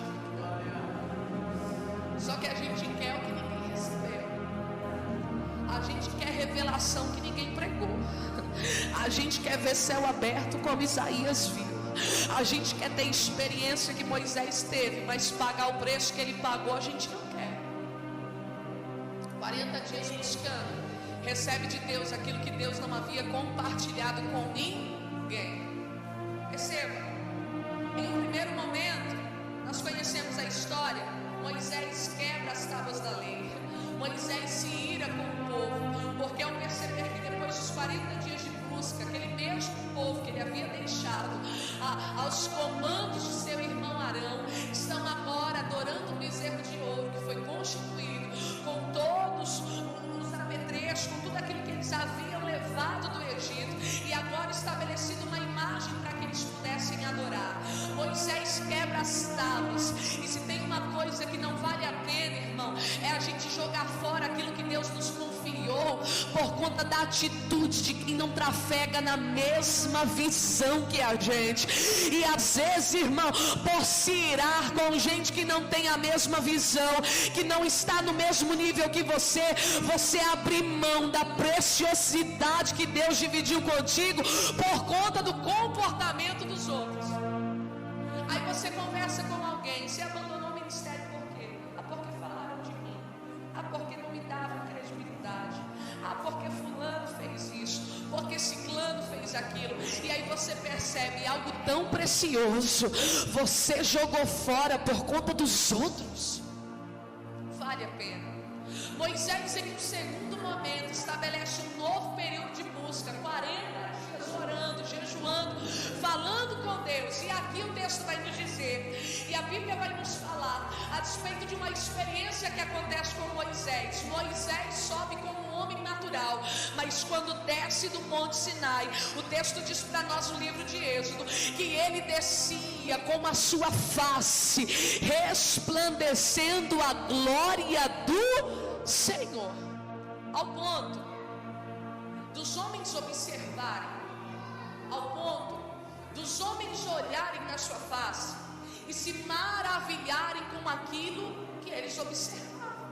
só que a gente quer o que ninguém recebeu. A gente quer revelação que ninguém pregou. A gente quer ver céu aberto como Isaías viu. A gente quer ter experiência que Moisés teve, mas pagar o preço que ele pagou a gente não quer. 40 dias buscando, recebe de Deus aquilo que Deus não havia compartilhado com ninguém. Receba. Em um primeiro momento, nós conhecemos a história. Moisés quebra as tábuas da lei. Moisés se ira com o povo, porque ao perceber que depois dos 40 dias de busca, aquele mesmo povo que ele havia deixado aos comandos de seu irmão Arão, estão agora adorando o bezerro de ouro que foi constituído com todos os apetrechos, com tudo aquilo que eles haviam levado do Egito, e agora estabelecido uma imagem para que eles pudessem adorar. Moisés quebra as tábuas, e se tem uma coisa que não vale a pena, irmão, é a gente jogar fora aquilo que Deus nos confiou por conta da atitude de quem não trafega na mesma visão que a gente. E às vezes, irmão, por se irar com gente que não tem a mesma visão, que não está no mesmo nível que você abre mão da preciosidade que Deus dividiu contigo por conta do comportamento dos outros. Aí você conversa com alguém, você abandonou o ministério por quê? Porque falaram de mim. Porque não me davam credibilidade. Porque fulano fez isso, porque ciclano fez aquilo. E aí você percebe algo tão precioso, você jogou fora por conta dos outros. Vale a pena. Moisés, em um segundo momento, estabelece um novo período de busca, 40 dias orando, jejuando, falando com Deus. E aqui o texto vai nos dizer, e a Bíblia vai nos falar a respeito de uma experiência que acontece com Moisés. Moisés sobe como um homem natural, mas quando desce do Monte Sinai, o texto diz para nós no livro de Êxodo, que ele descia com a sua face resplandecendo a glória do Senhor, ao ponto dos homens observarem, ao ponto dos homens olharem na sua face e se maravilharem com aquilo que eles observavam,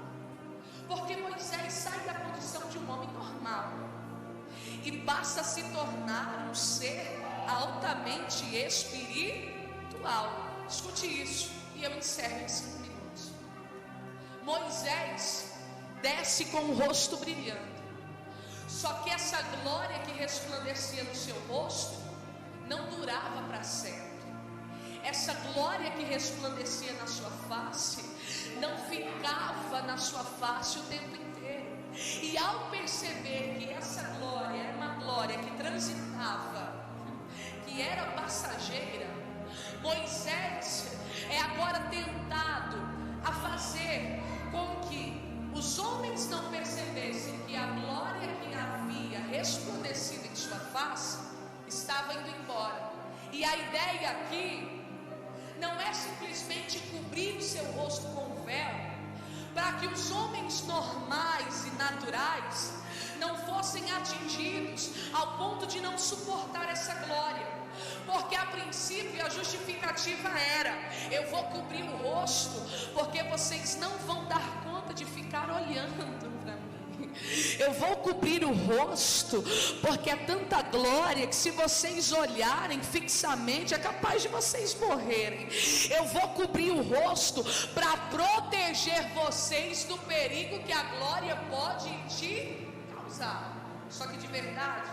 porque Moisés sai da condição de um homem normal e passa a se tornar um ser altamente espiritual. Escute isso e eu encerro em 5 minutos. Moisés desce com o rosto brilhando, só que essa glória que resplandecia no seu rosto não durava para sempre. Essa glória que resplandecia na sua face não ficava na sua face o tempo inteiro. E ao perceber que essa glória era uma glória que transitava, que era passageira, Moisés é agora tentado a fazer com que os homens não percebessem que a glória que havia resplandecido em sua face estava indo embora. E a ideia aqui não é simplesmente cobrir o seu rosto com um véu, para que os homens normais e naturais não fossem atingidos ao ponto de não suportar essa glória. Porque a princípio a justificativa era: eu vou cobrir o rosto porque vocês não vão dar conta de ficar olhando para mim. Eu vou cobrir o rosto porque é tanta glória que se vocês olharem fixamente é capaz de vocês morrerem. Eu vou cobrir o rosto para proteger vocês do perigo que a glória pode te causar. Só que de verdade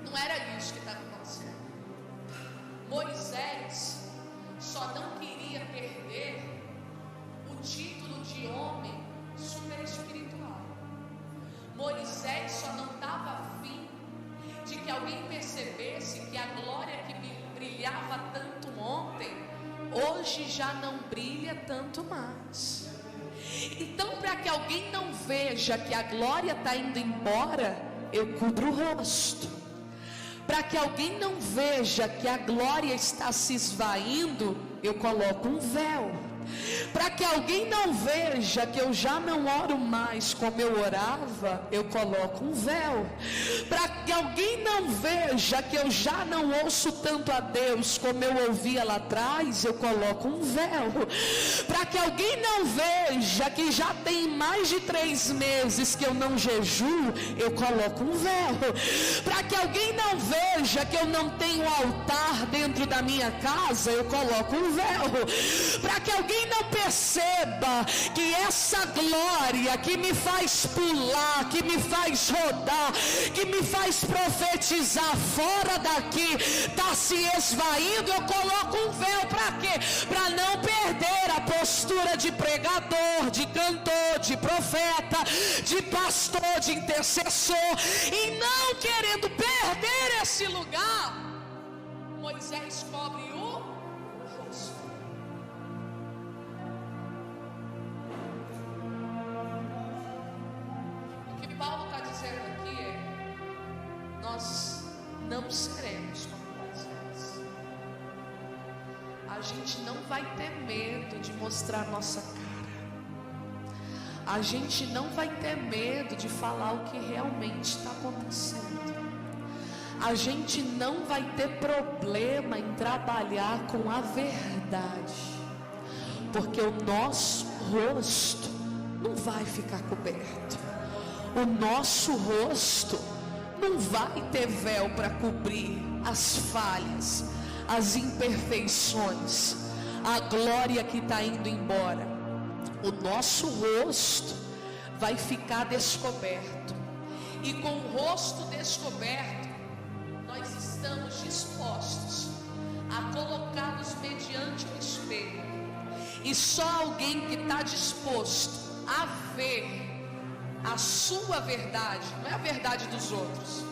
não era isso que estava acontecendo. Moisés só não queria perder o título de homem super espiritual. Moisés só não estava afim de que alguém percebesse que a glória que brilhava tanto ontem, hoje já não brilha tanto mais. Então, para que alguém não veja que a glória está indo embora, eu cubro o rosto. Para que alguém não veja que a glória está se esvaindo, eu coloco um véu. Para que alguém não veja que eu já não oro mais como eu orava, eu coloco um véu. Para que alguém não veja que eu já não ouço tanto a Deus como eu ouvia lá atrás, eu coloco um véu. Para que alguém não veja que já tem mais de 3 meses que eu não jejuo, eu coloco um véu. Para que alguém não veja que eu não tenho altar dentro da minha casa, eu coloco um véu. Para que alguém não perceba que essa glória que me faz pular, que me faz rodar, que me faz profetizar fora daqui, está se esvaindo, eu coloco um véu. Para quê? Para não perder a postura de pregador, de cantor, de profeta, de pastor, de intercessor, e não querendo perder esse lugar, Moisés cobre o rosto. O que Paulo está dizendo aqui é: nós não seremos como Moisés. A gente não vai ter medo de mostrar nossa cara. A gente não vai ter medo de falar o que realmente está acontecendo. A gente não vai ter problema em trabalhar com a verdade, porque o nosso rosto não vai ficar coberto. O nosso rosto não vai ter véu para cobrir as falhas, as imperfeições, a glória que está indo embora. O nosso rosto vai ficar descoberto, e com o rosto descoberto, nós estamos dispostos a colocá-los mediante o espelho, e só alguém que está disposto a ver a sua verdade, não é a verdade dos outros,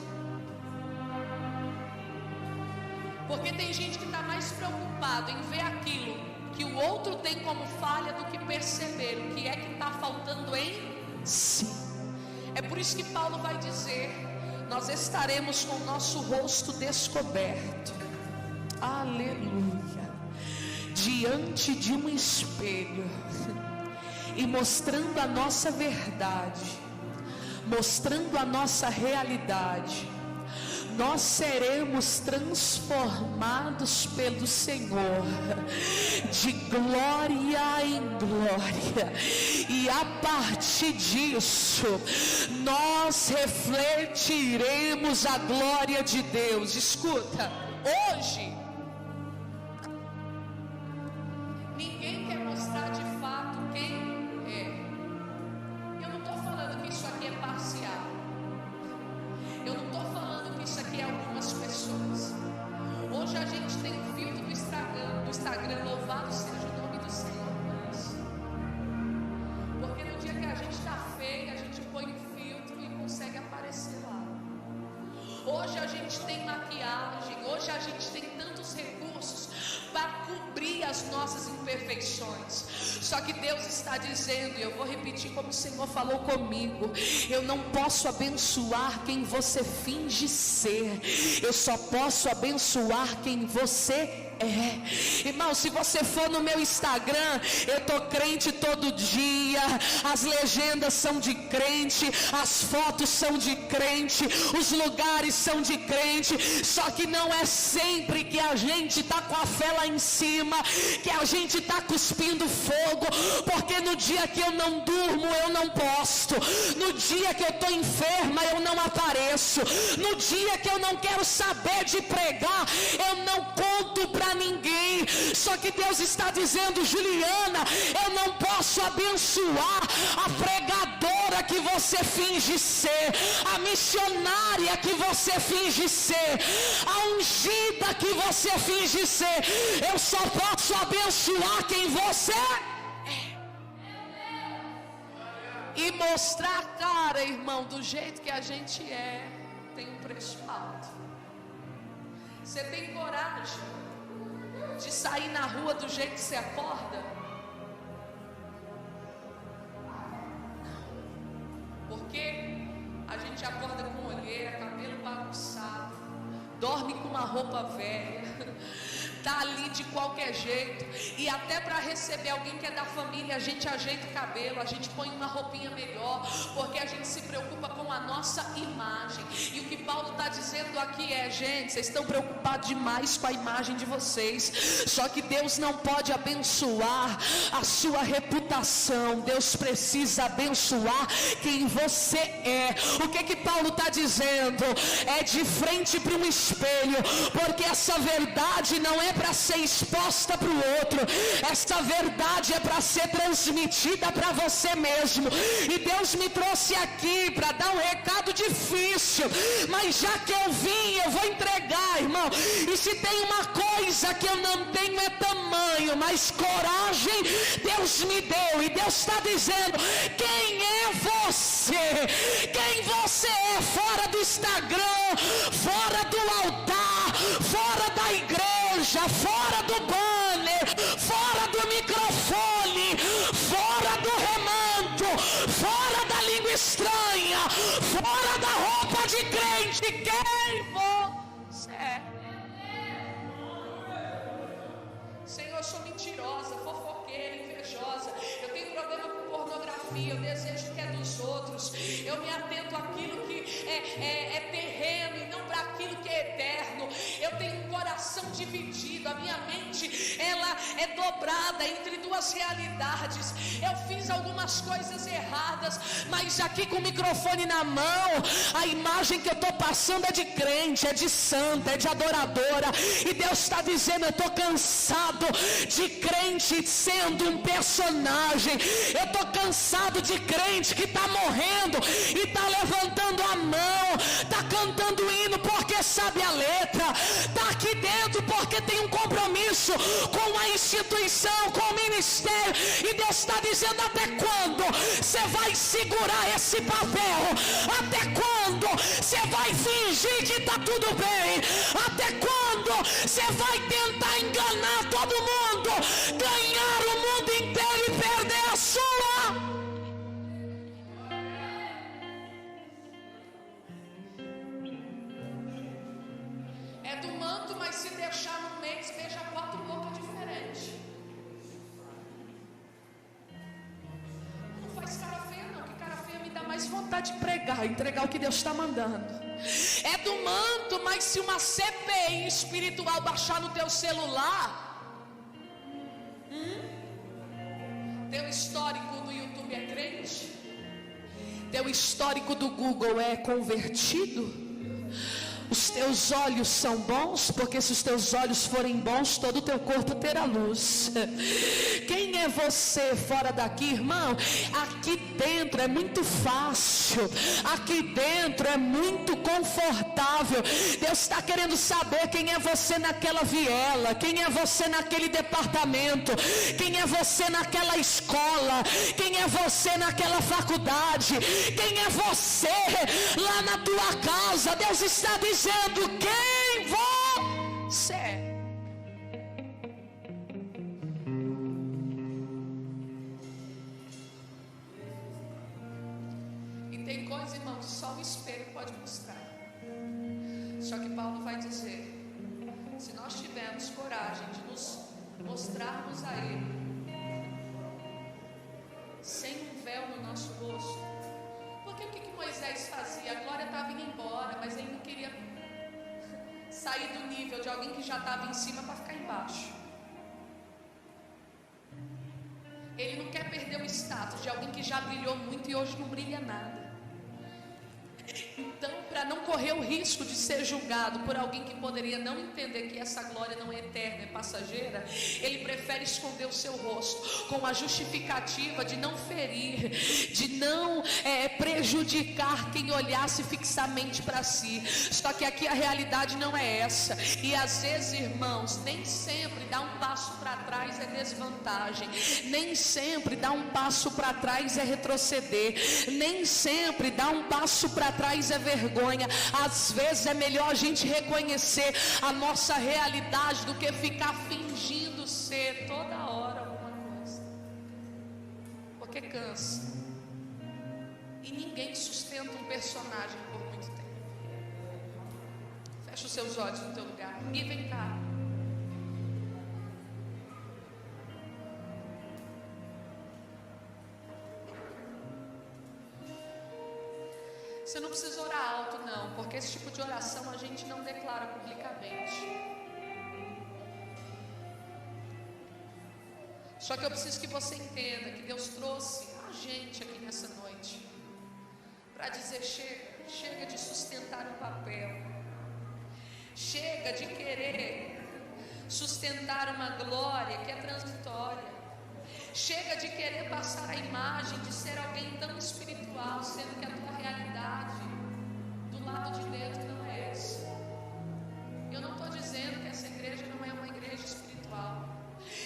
porque tem gente que está mais preocupado em ver aquilo que o outro tem como falha do que perceber o que é que está faltando em si. É por isso que Paulo vai dizer: nós estaremos com o nosso rosto descoberto, aleluia, diante de um espelho, e mostrando a nossa verdade, mostrando a nossa realidade. Nós seremos transformados pelo Senhor, de glória em glória, e a partir disso, nós refletiremos a glória de Deus. Escuta, hoje, ninguém quer mostrar de fato quem é. Eu não estou falando que isso aqui é parcial. Eu não estou falando que isso aqui é algumas pessoas. Hoje a gente tem um filtro do Instagram, louvado seja o nome do Senhor por isso. Porque no dia que a gente está feio, a gente põe um filtro e consegue aparecer lá. Hoje a gente tem maquiagem, hoje a gente tem tantos recursos para cobrir as nossas imperfeições. Só que Deus está dizendo, e eu vou repetir como o Senhor falou comigo: eu não posso abençoar quem você finge ser, eu só posso abençoar quem você irmão. Se você for no meu Instagram, eu tô crente todo dia, as legendas são de crente, as fotos são de crente, os lugares são de crente, só que não é sempre que a gente tá com a fé lá em cima, que a gente tá cuspindo fogo, porque no dia que eu não durmo, eu não posto, no dia que eu tô enferma, eu não apareço, no dia que eu não quero saber de pregar, eu não conto para ninguém. Só que Deus está dizendo: Juliana, eu não posso abençoar a pregadora que você finge ser, a missionária que você finge ser, a ungida que você finge ser. Eu só posso abençoar quem você é. E mostrar a cara, irmão, do jeito que a gente é, tem um preço alto. Você tem coragem de sair na rua do jeito que você acorda? Porque a gente acorda com olheira, cabelo bagunçado, dorme com uma roupa velha, tá ali de qualquer jeito. E até para receber alguém que é da família, a gente ajeita o cabelo, a gente põe uma roupinha melhor, porque a gente se preocupa com a nossa imagem. E o que Paulo está dizendo aqui é: gente, vocês estão preocupados demais com a imagem de vocês. Só que Deus não pode abençoar a sua reputação. Deus precisa abençoar quem você é. O que Paulo está dizendo? É de frente para um espelho, porque essa verdade não é para ser exposta para o outro, essa verdade é para ser transmitida para você mesmo. E Deus me trouxe aqui para dar um recado difícil, mas já que eu vim, eu vou entregar, irmão. E se tem uma coisa que eu não tenho é tamanho, mas coragem Deus me deu. E Deus está dizendo: quem é você? Quem você é fora do Instagram, fora do altar, fora da igreja, fora do banner, fora do microfone, fora do remanto, fora da língua estranha, fora da roupa de crente? Quem você é? Senhor, eu sou mentirosa, fofoqueira, invejosa, eu tenho problema com pornografia, eu desejo que é dos outros, eu me atento àquilo que é terreno e não para aquilo que é eterno. Eu tenho um coração dividido, a minha mente ela é dobrada entre duas realidades. Eu fiz algumas coisas erradas, mas aqui com o microfone na mão, a imagem que eu estou passando é de crente, é de santa, é de adoradora. E Deus está dizendo: eu estou cansado de crente sendo um personagem, eu estou cansado de crente que está morrendo e está levantando a mão, está cantando hino porque sabe a letra, está aqui dentro porque tem um compromisso com a instituição, com o ministério. E Deus está dizendo: até quando você vai segurar esse papel? Até quando você vai fingir que está tudo bem? Até quando você vai tentar enganar todo mundo, ganhar o mundo inteiro e perder a sua? É do manto, mas se deixar no mês, beija 4 bocas diferentes. Não faz cara feia não, que cara feia me dá mais vontade de pregar, entregar o que Deus está mandando. É do manto, mas se uma CPI espiritual baixar no teu celular, teu histórico do YouTube é crente? Teu histórico do Google é convertido? Os teus olhos são bons? Porque se os teus olhos forem bons, todo o teu corpo terá luz. Quem é você fora daqui, irmão? Aqui dentro é muito fácil, aqui dentro é muito confortável. Deus está querendo saber quem é você naquela viela, quem é você naquele departamento, quem é você naquela escola, quem é você naquela faculdade, quem é você lá na tua casa. Deus está dizendo quem você é. E tem coisa, irmão, que só o espelho pode mostrar. Só que Paulo vai dizer: se nós tivermos coragem de nos mostrarmos a Ele sem um véu no nosso rosto. Porque o que Moisés fazia? A glória estava indo embora, mas ele não queria sair do nível de alguém que já estava em cima para ficar embaixo. Ele não quer perder o status de alguém que já brilhou muito e hoje não brilha nada. Então, para não correr o risco de ser julgado por alguém que poderia não entender que essa glória não é eterna, é passageira, ele prefere esconder o seu rosto com a justificativa de não ferir, de não prejudicar quem olhasse fixamente para si. Só que aqui a realidade não é essa. E às vezes, irmãos, nem sempre dar um passo para trás é desvantagem, nem sempre dar um passo para trás é retroceder, nem sempre dar um passo para trás é vergonha. Às vezes é melhor a gente reconhecer a nossa realidade do que ficar fingindo ser toda hora alguma coisa, porque cansa. E ninguém sustenta um personagem por muito tempo. Fecha os seus olhos no teu lugar e vem cá. Você não precisa orar alto não, porque esse tipo de oração a gente não declara publicamente. Só que eu preciso que você entenda que Deus trouxe a gente aqui nessa noite para dizer: chega de sustentar um papel, chega de querer sustentar uma glória que é transitória, chega de querer passar a imagem de ser alguém tão espiritual, sendo que a tua realidade do lado de dentro não é essa. Eu não estou dizendo que essa igreja não é uma igreja espiritual,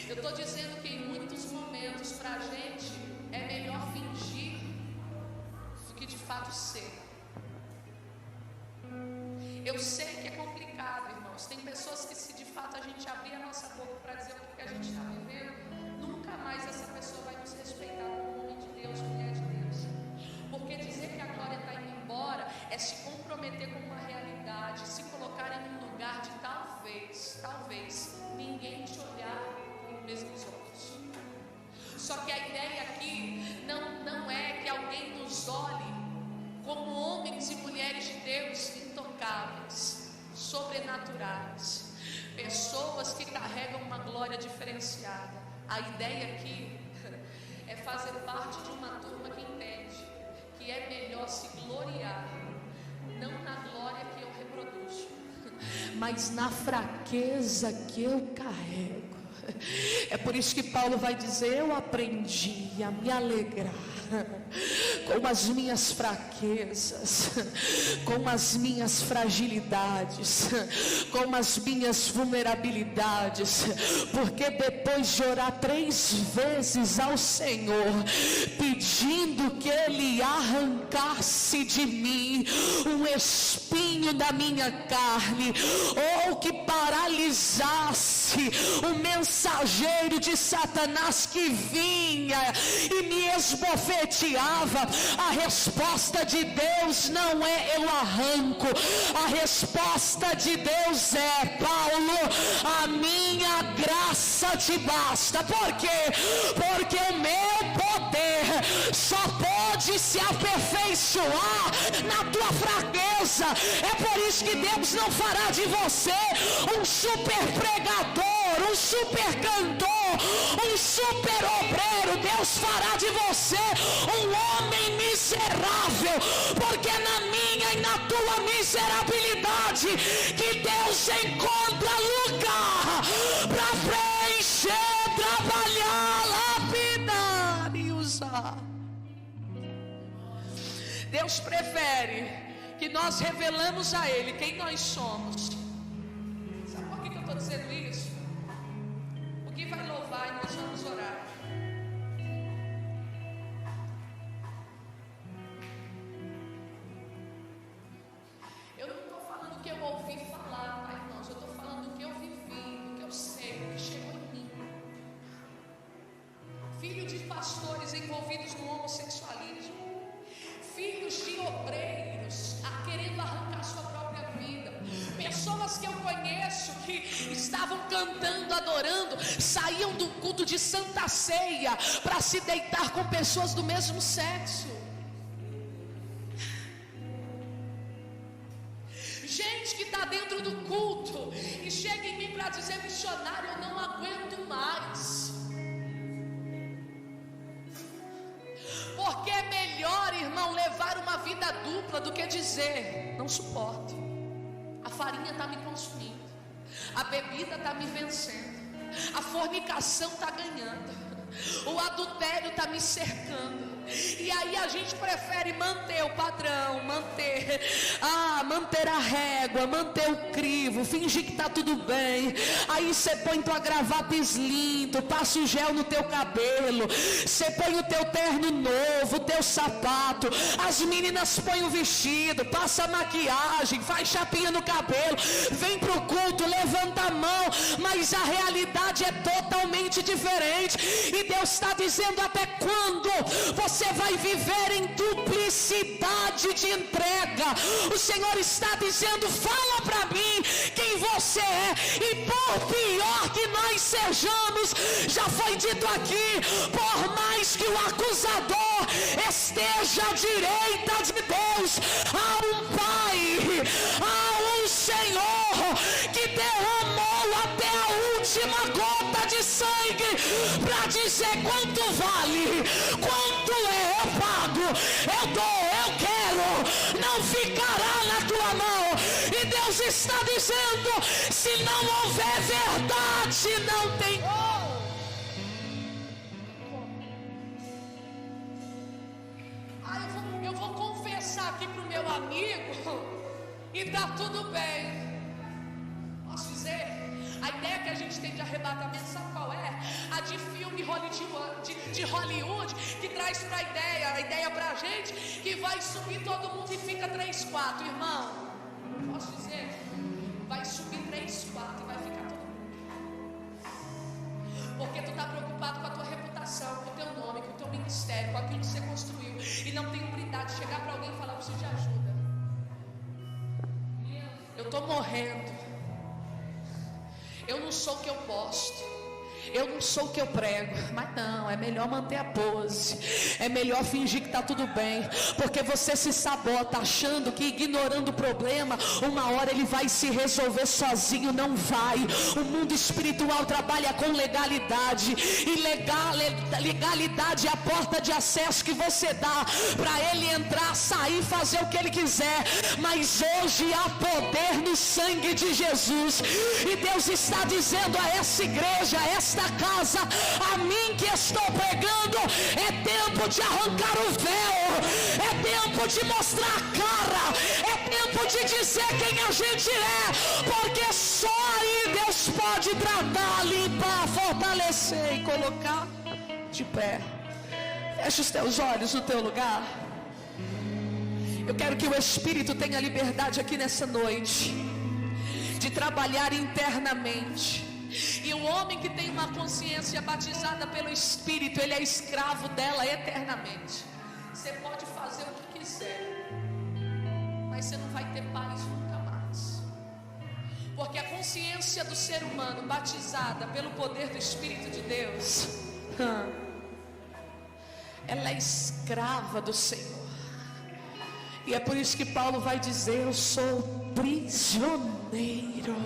eu estou dizendo que em muitos momentos para a gente é melhor fingir do que de fato ser. Eu sei que é complicado, irmãos. Tem pessoas que, se de fato a gente abrir a nossa boca para dizer o que a gente está vivendo, nunca mais essa pessoa vai nos respeitar como homem de Deus, mulher de Deus. Porque dizer que a glória está indo embora é se comprometer com uma realidade, se colocar em um lugar de talvez ninguém te olhar com os mesmos olhos. Só que a ideia aqui não é que alguém nos olhe como homens e mulheres de Deus intocáveis, sobrenaturais, pessoas que carregam uma glória diferenciada. A ideia aqui é fazer parte de uma turma que entende que é melhor se gloriar não na glória que eu reproduzo, mas na fraqueza que eu carrego. É por isso que Paulo vai dizer: eu aprendi a me alegrar com as minhas fraquezas, com as minhas fragilidades, com as minhas vulnerabilidades, porque depois de orar 3 vezes ao Senhor, pedindo que Ele arrancasse de mim um espinho da minha carne, ou que paralisasse o mensageiro de Satanás que vinha e me esbofeteava, a resposta de Deus não é eu arranco, a resposta de Deus é: Paulo, a minha graça te basta. Por quê? Porque o meu poder só pode se aperfeiçoar na tua fraqueza. É por isso que Deus não fará de você um super pregador, um super cantor, um super obreiro. Deus fará de você um homem miserável, porque é na minha e na tua miserabilidade que Deus encontra lugar para preencher, trabalhar, lapidar e usar. Deus prefere que nós revelamos a Ele quem nós somos. Sabe por que eu estou dizendo isso? O que vai louvar e nós vamos orar. Eu não estou falando o que eu ouvi falar, tá, irmãos? Eu estou falando o que eu vivi, o que eu sei, o que chegou em mim. Filho de pastores envolvidos no homossexualismo, filhos de obreiros querendo arrancar sua própria vida, pessoas que eu conheço que estavam cantando, adorando, saíam do culto de Santa Ceia para se deitar com pessoas do mesmo sexo. Gente que está dentro do culto e chega em mim para dizer: missionário, eu não aguento mais. Porque é melhor, irmão, levar uma vida dupla do que dizer: não suporto, a farinha está me consumindo, a bebida está me vencendo, a fornicação está ganhando, o adultério está me cercando. E aí a gente prefere manter o padrão, manter a régua, manter o crivo, fingir que tá tudo bem. Aí você põe tua gravata slim, passa o gel no teu cabelo, você põe o teu terno novo, o teu sapato, as meninas põem o vestido, passa a maquiagem, faz chapinha no cabelo, vem pro culto, levanta a mão, mas a realidade é totalmente diferente. E Deus está dizendo: até quando você vai viver em duplicidade de entrega? O Senhor está dizendo: fala para mim quem você é. E por pior que nós sejamos, já foi dito aqui, por mais que o acusador esteja à direita de Deus, há um Pai, há um Senhor que derramou até a última gota de sangue para dizer quanto vale, quanto é, eu pago, eu dou, eu quero, não ficará na tua mão. E Deus está dizendo: se não houver verdade, não tem como. Eu vou confessar aqui pro meu amigo e tá tudo bem. Posso dizer? A ideia que a gente tem de arrebatamento, sabe qual é? A de filme de Hollywood, que traz a ideia pra gente, que vai subir todo mundo e fica 3, 4, irmão. Posso dizer? Vai subir 3, 4 e vai ficar todo mundo. Porque tu tá preocupado com a tua reputação, com o teu nome, com o teu ministério, com aquilo que você construiu, e não tem humildade de chegar para alguém e falar: preciso de ajuda. Eu tô morrendo. Eu não sou o que eu posto, eu não sou o que eu prego. Mas não, é melhor manter a pose, é melhor fingir que está tudo bem, porque você se sabota achando que ignorando o problema, uma hora ele vai se resolver sozinho. Não vai. O mundo espiritual trabalha com legalidade, e legalidade é a porta de acesso que você dá para ele entrar, sair, fazer o que ele quiser. Mas hoje há poder no sangue de Jesus, e Deus está dizendo a essa igreja, a esta casa, a mim que estou pregando: é tempo de arrancar o véu, é tempo de mostrar a cara, é tempo de dizer quem a gente é, porque só aí Deus pode tratar, limpar, fortalecer e colocar de pé. Feche os teus olhos no teu lugar. Eu quero que o Espírito tenha liberdade aqui nessa noite de trabalhar internamente. E o homem que tem uma consciência batizada pelo Espírito, ele é escravo dela eternamente. Você pode fazer o que quiser, mas você não vai ter paz nunca mais. Porque a consciência do ser humano batizada pelo poder do Espírito de Deus, ela é escrava do Senhor. E é por isso que Paulo vai dizer: eu sou prisioneiro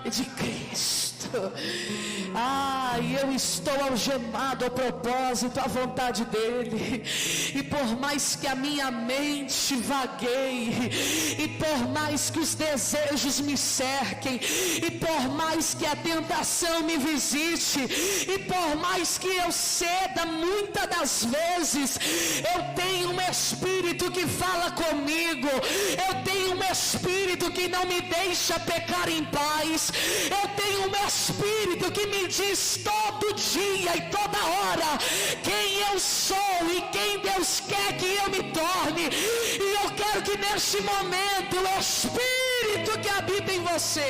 de Cristo. E eu estou algemado ao propósito, à vontade dele. E por mais que a minha mente vagueie, e por mais que os desejos me cerquem, e por mais que a tentação me visite, e por mais que eu ceda, muitas das vezes eu tenho um Espírito que fala comigo, eu tenho um Espírito que não me deixa pecar em paz, eu tenho um Espírito que me diz todo dia e toda hora quem eu sou e quem Deus quer que eu me torne. E eu quero que neste momento o Espírito que habita em você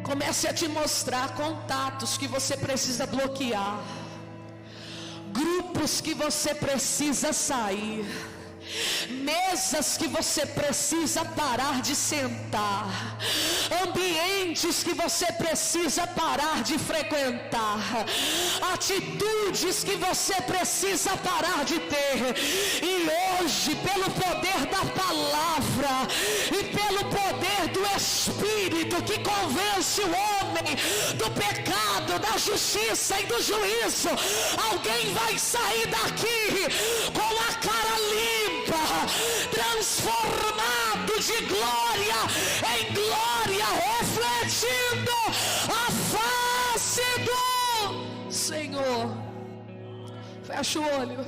comece a te mostrar contatos que você precisa bloquear, grupos que você precisa sair, mesas que você precisa parar de sentar, ambientes que você precisa parar de frequentar, atitudes que você precisa parar de ter. E hoje, pelo poder da palavra e pelo poder do Espírito que convence o homem do pecado, da justiça e do juízo, alguém vai sair daqui com a cara limpa, transformado de glória em glória, refletindo a face do Senhor. Fecha o olho.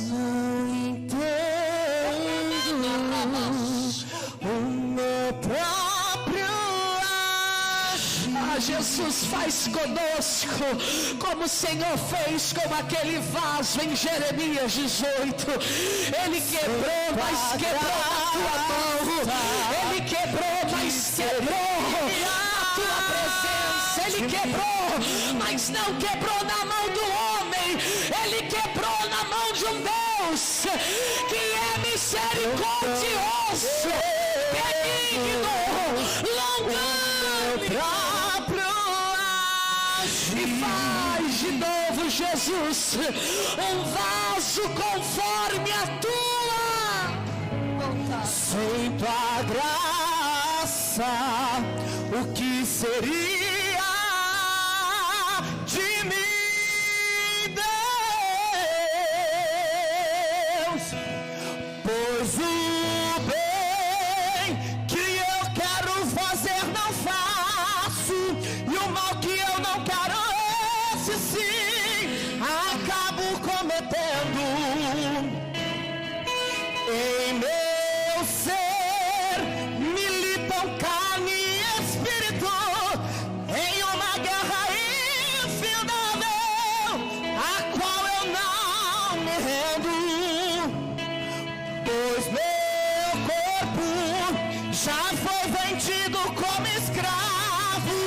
Não entendo o meu próprio agir. Jesus, faz conosco como o Senhor fez com aquele vaso em Jeremias 18. Ele quebrou, mas quebrou na tua mão. Ele quebrou, mas quebrou na tua presença. Ele quebrou, mas não quebrou na mão do homem. Ele quebrou na mão de um Deus que é misericordioso, benigno, longânimo. E faz de novo, Jesus, um vaso conforme a tua vontade. Sem tua graça, o que seria de mim, Deus? Pois o bem que eu quero fazer não faço, e o mal que eu não quero, esse sim, acabo cometendo. Em meu ser militam carne e espírito, em uma guerra infindável, a qual eu não me rendo. Pois meu corpo já foi vendido como escravo,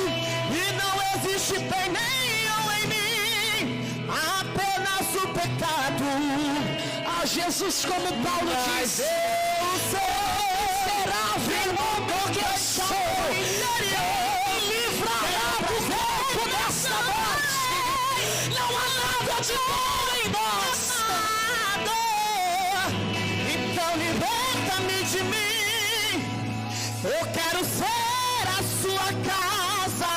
e não existe bem nenhum em mim, apenas o pecado. Ah, Jesus, como Paulo diz, será vergonha que eu sou, livrará do corpo desta morte. Não há nada de bom em nós. Então liberta-me de mim. Eu quero ser a sua casa.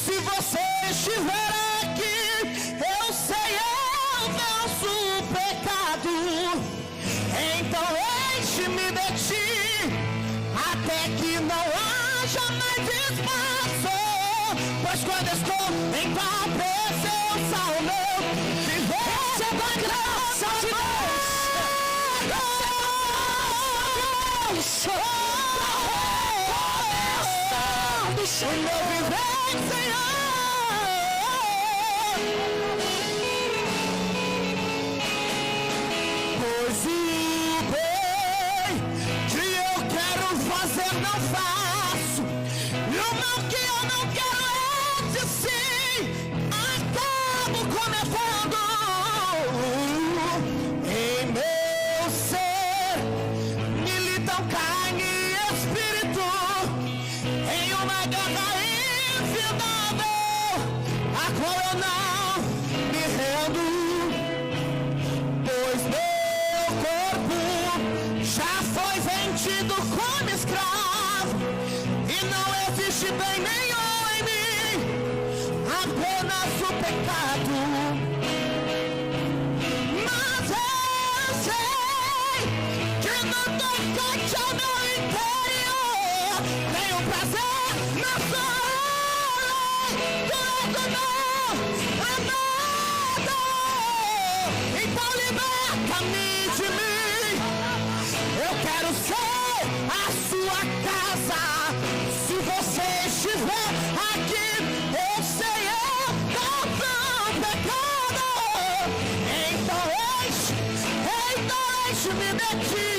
Se você estiver aqui, eu sei, eu venço o pecado. Então enche-me de ti, até que não haja mais espaço. Pois quando estou em tua presença, o meu viver Receba a graça de Deus. O meu viver, Senhor. Pois o bem que eu quero fazer não faço, e o mal que eu não quero, esse sim, acabo cometendo. Em meu ser militam carne e espírito, em uma guerra infindável, a qual eu não me rendo. Pois meu corpo já foi vendido como escravo, e não existe bem nenhum em mim, apenas o pecado. Mas eu sei que no tocante ao meu interior tenho prazer na sua lei, tudo não amado. Então liberta-me de mim. Eu quero ser a sua casa. Se você estiver aqui, eu sei, eu não sou pecado. Então enche-me de ti,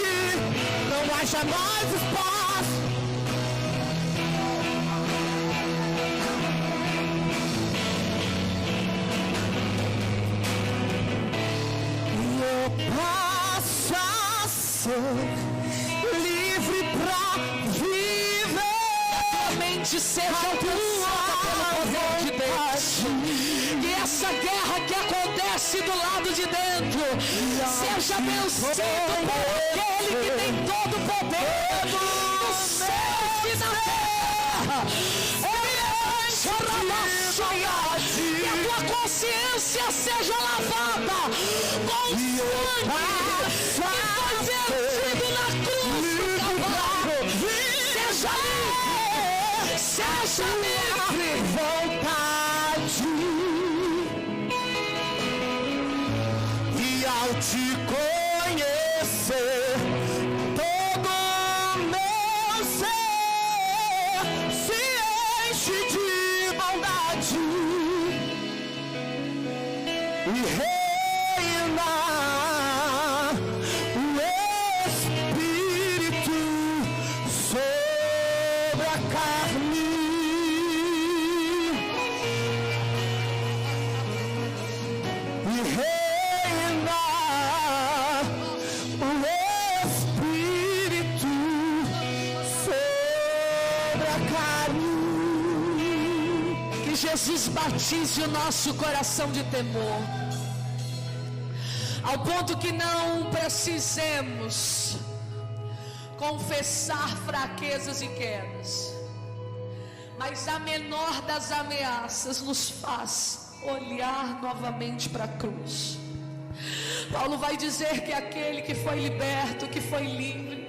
não haja mais espaço. E eu passo a ser livre pra viver. Tua mente seja alcançada pelo poder de Deus. E essa guerra que acontece do lado de dentro seja vencida por aquele que tem todo o poder nos céus e na terra. Que a tua consciência seja lavada com o sangue que foi vertido na cruz do Calvário. Seja livre, vontade. E ao te conhecer, todo meu ser se enche de Jesus batize o nosso coração de temor, ao ponto que não precisemos confessar fraquezas e quedas, mas a menor das ameaças nos faz olhar novamente para a cruz. Paulo vai dizer que aquele que foi liberto, que foi livre,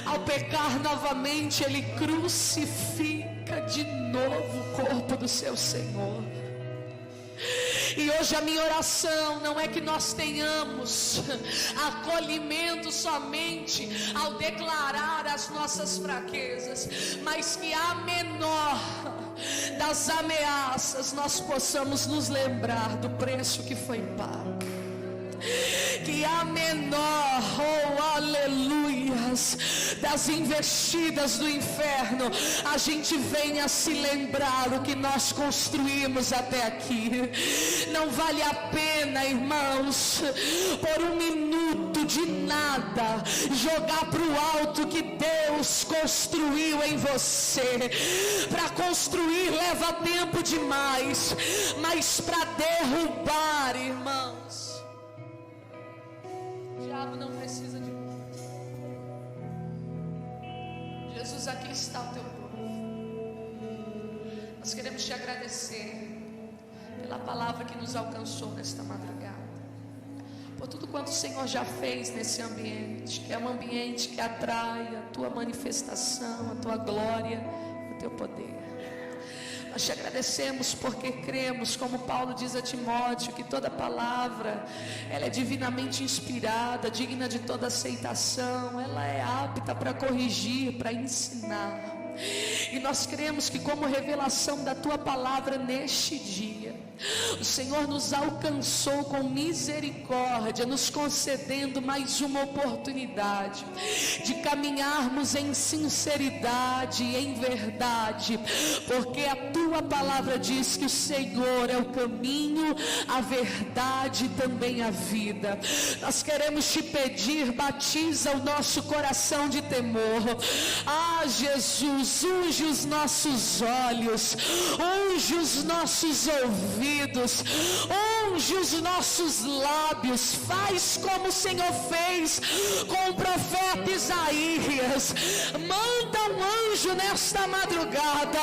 ao pecar novamente, ele crucifica de novo o corpo do seu Senhor. E hoje a minha oração não é que nós tenhamos acolhimento somente ao declarar as nossas fraquezas, mas que a menor das ameaças nós possamos nos lembrar do preço que foi pago. Que a menor, oh aleluias, das investidas do inferno, a gente venha se lembrar o que nós construímos até aqui. Não vale a pena, irmãos, por um minuto de nada, jogar para o alto que Deus construiu em você. Para construir leva tempo demais, mas para derrubar, irmãos, o diabo não precisa de muito. Jesus, aqui está o teu povo. Nós queremos te agradecer pela palavra que nos alcançou nesta madrugada, por tudo quanto o Senhor já fez nesse ambiente, que é um ambiente que atrai a tua manifestação, a tua glória, o teu poder. Nós te agradecemos porque cremos, como Paulo diz a Timóteo, que toda palavra, ela é divinamente inspirada, digna de toda aceitação, ela é apta para corrigir, para ensinar. E nós cremos que, como revelação da tua palavra neste dia, o Senhor nos alcançou com misericórdia, nos concedendo mais uma oportunidade de caminharmos em sinceridade e em verdade, porque a tua palavra diz que o Senhor é o caminho, a verdade e também a vida. Nós queremos te pedir, batiza o nosso coração de temor. Ah, Jesus, unge os nossos olhos, unge os nossos ouvidos, unge os nossos lábios. Faz como o Senhor fez com o profeta Isaías. Manda um anjo nesta madrugada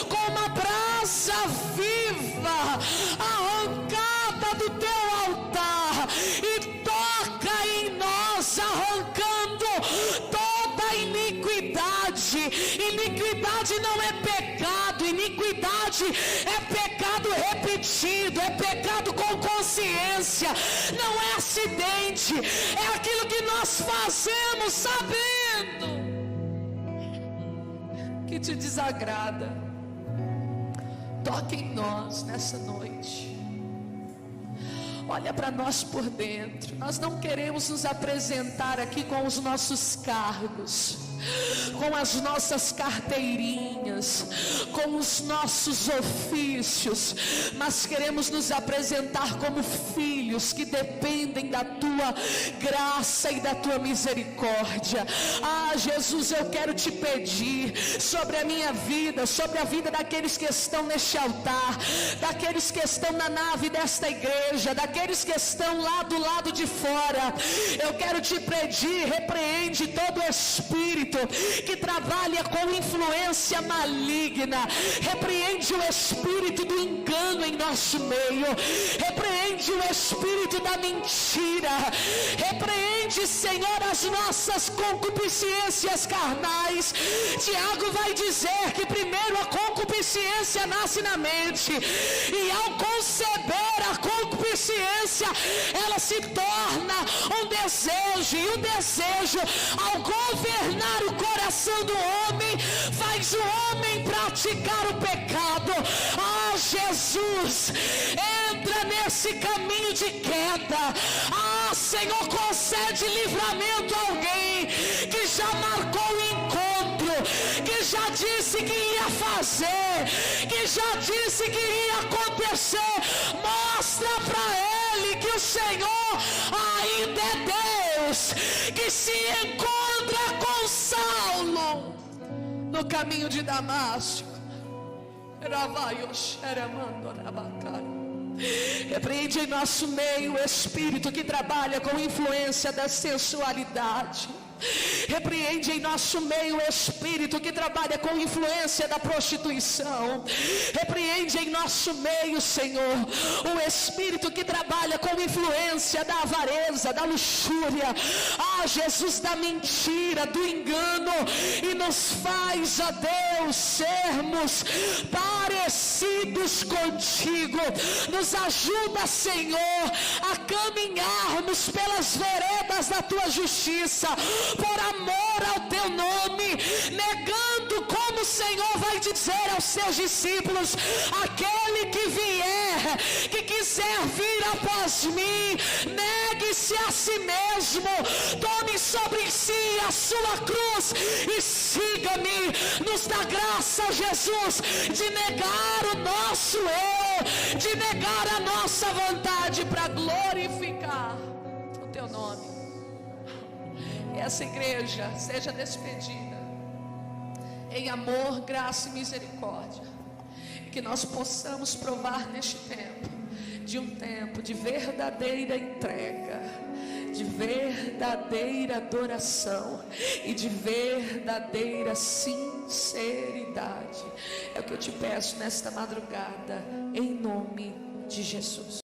com uma brasa viva arrancada do teu altar e toca em nós, arrancando toda a iniquidade. Iniquidade não é pecado, iniquidade é pecado repetido, é pecado com consciência, não é acidente, é aquilo que nós fazemos sabendo que te desagrada. Toque em nós nessa noite. Olha para nós por dentro. Nós não queremos nos apresentar aqui com os nossos cargos, com as nossas carteirinhas, com os nossos ofícios, mas queremos nos apresentar como filhos que dependem da tua graça e da tua misericórdia. Ah, Jesus, eu quero te pedir sobre a minha vida, sobre a vida daqueles que estão neste altar, daqueles que estão na nave desta igreja, daqueles que estão lá do lado de fora. Eu quero te pedir, repreende todo espírito que trabalha com influência maligna, repreende o espírito do engano em nosso meio, repreende o espírito da mentira, repreende, Senhor, as nossas concupiscências carnais. Tiago vai dizer que primeiro a concupiscência nasce na mente, e ao conceber a concupiscência, ela se torna um desejo, e o desejo, ao governar o coração do homem, faz o homem praticar o pecado. Ah, Jesus, entra nesse caminho de queda. Ah, Senhor, concede livramento a alguém que já marcou o encontro, que já disse que ia fazer, que já disse que iria acontecer. Mostra para ele que o Senhor ainda é Deus, que se encontra com Saulo no caminho de Damasco. Repreende em nosso meio o espírito que trabalha com influência da sensualidade. Repreende em nosso meio o espírito que trabalha com influência da prostituição. Repreende em nosso meio, Senhor, o espírito que trabalha com influência da avareza, da luxúria, Jesus, da mentira, do engano, e nos faz, ó Deus, sermos parecidos contigo. Nos ajuda, Senhor, a caminharmos pelas veredas da tua justiça, por amor ao teu nome, negando, como o Senhor vai dizer aos seus discípulos: aquele que vier, que quiser vir após mim, negue-se a si mesmo, tome sobre si a sua cruz e siga-me. Nos dá graça, Jesus, de negar o nosso eu, de negar a nossa vontade, para glorificar o teu nome. Essa igreja seja despedida em amor, graça e misericórdia, que nós possamos provar neste tempo de verdadeira entrega, de verdadeira adoração e de verdadeira sinceridade. É o que eu te peço nesta madrugada, em nome de Jesus.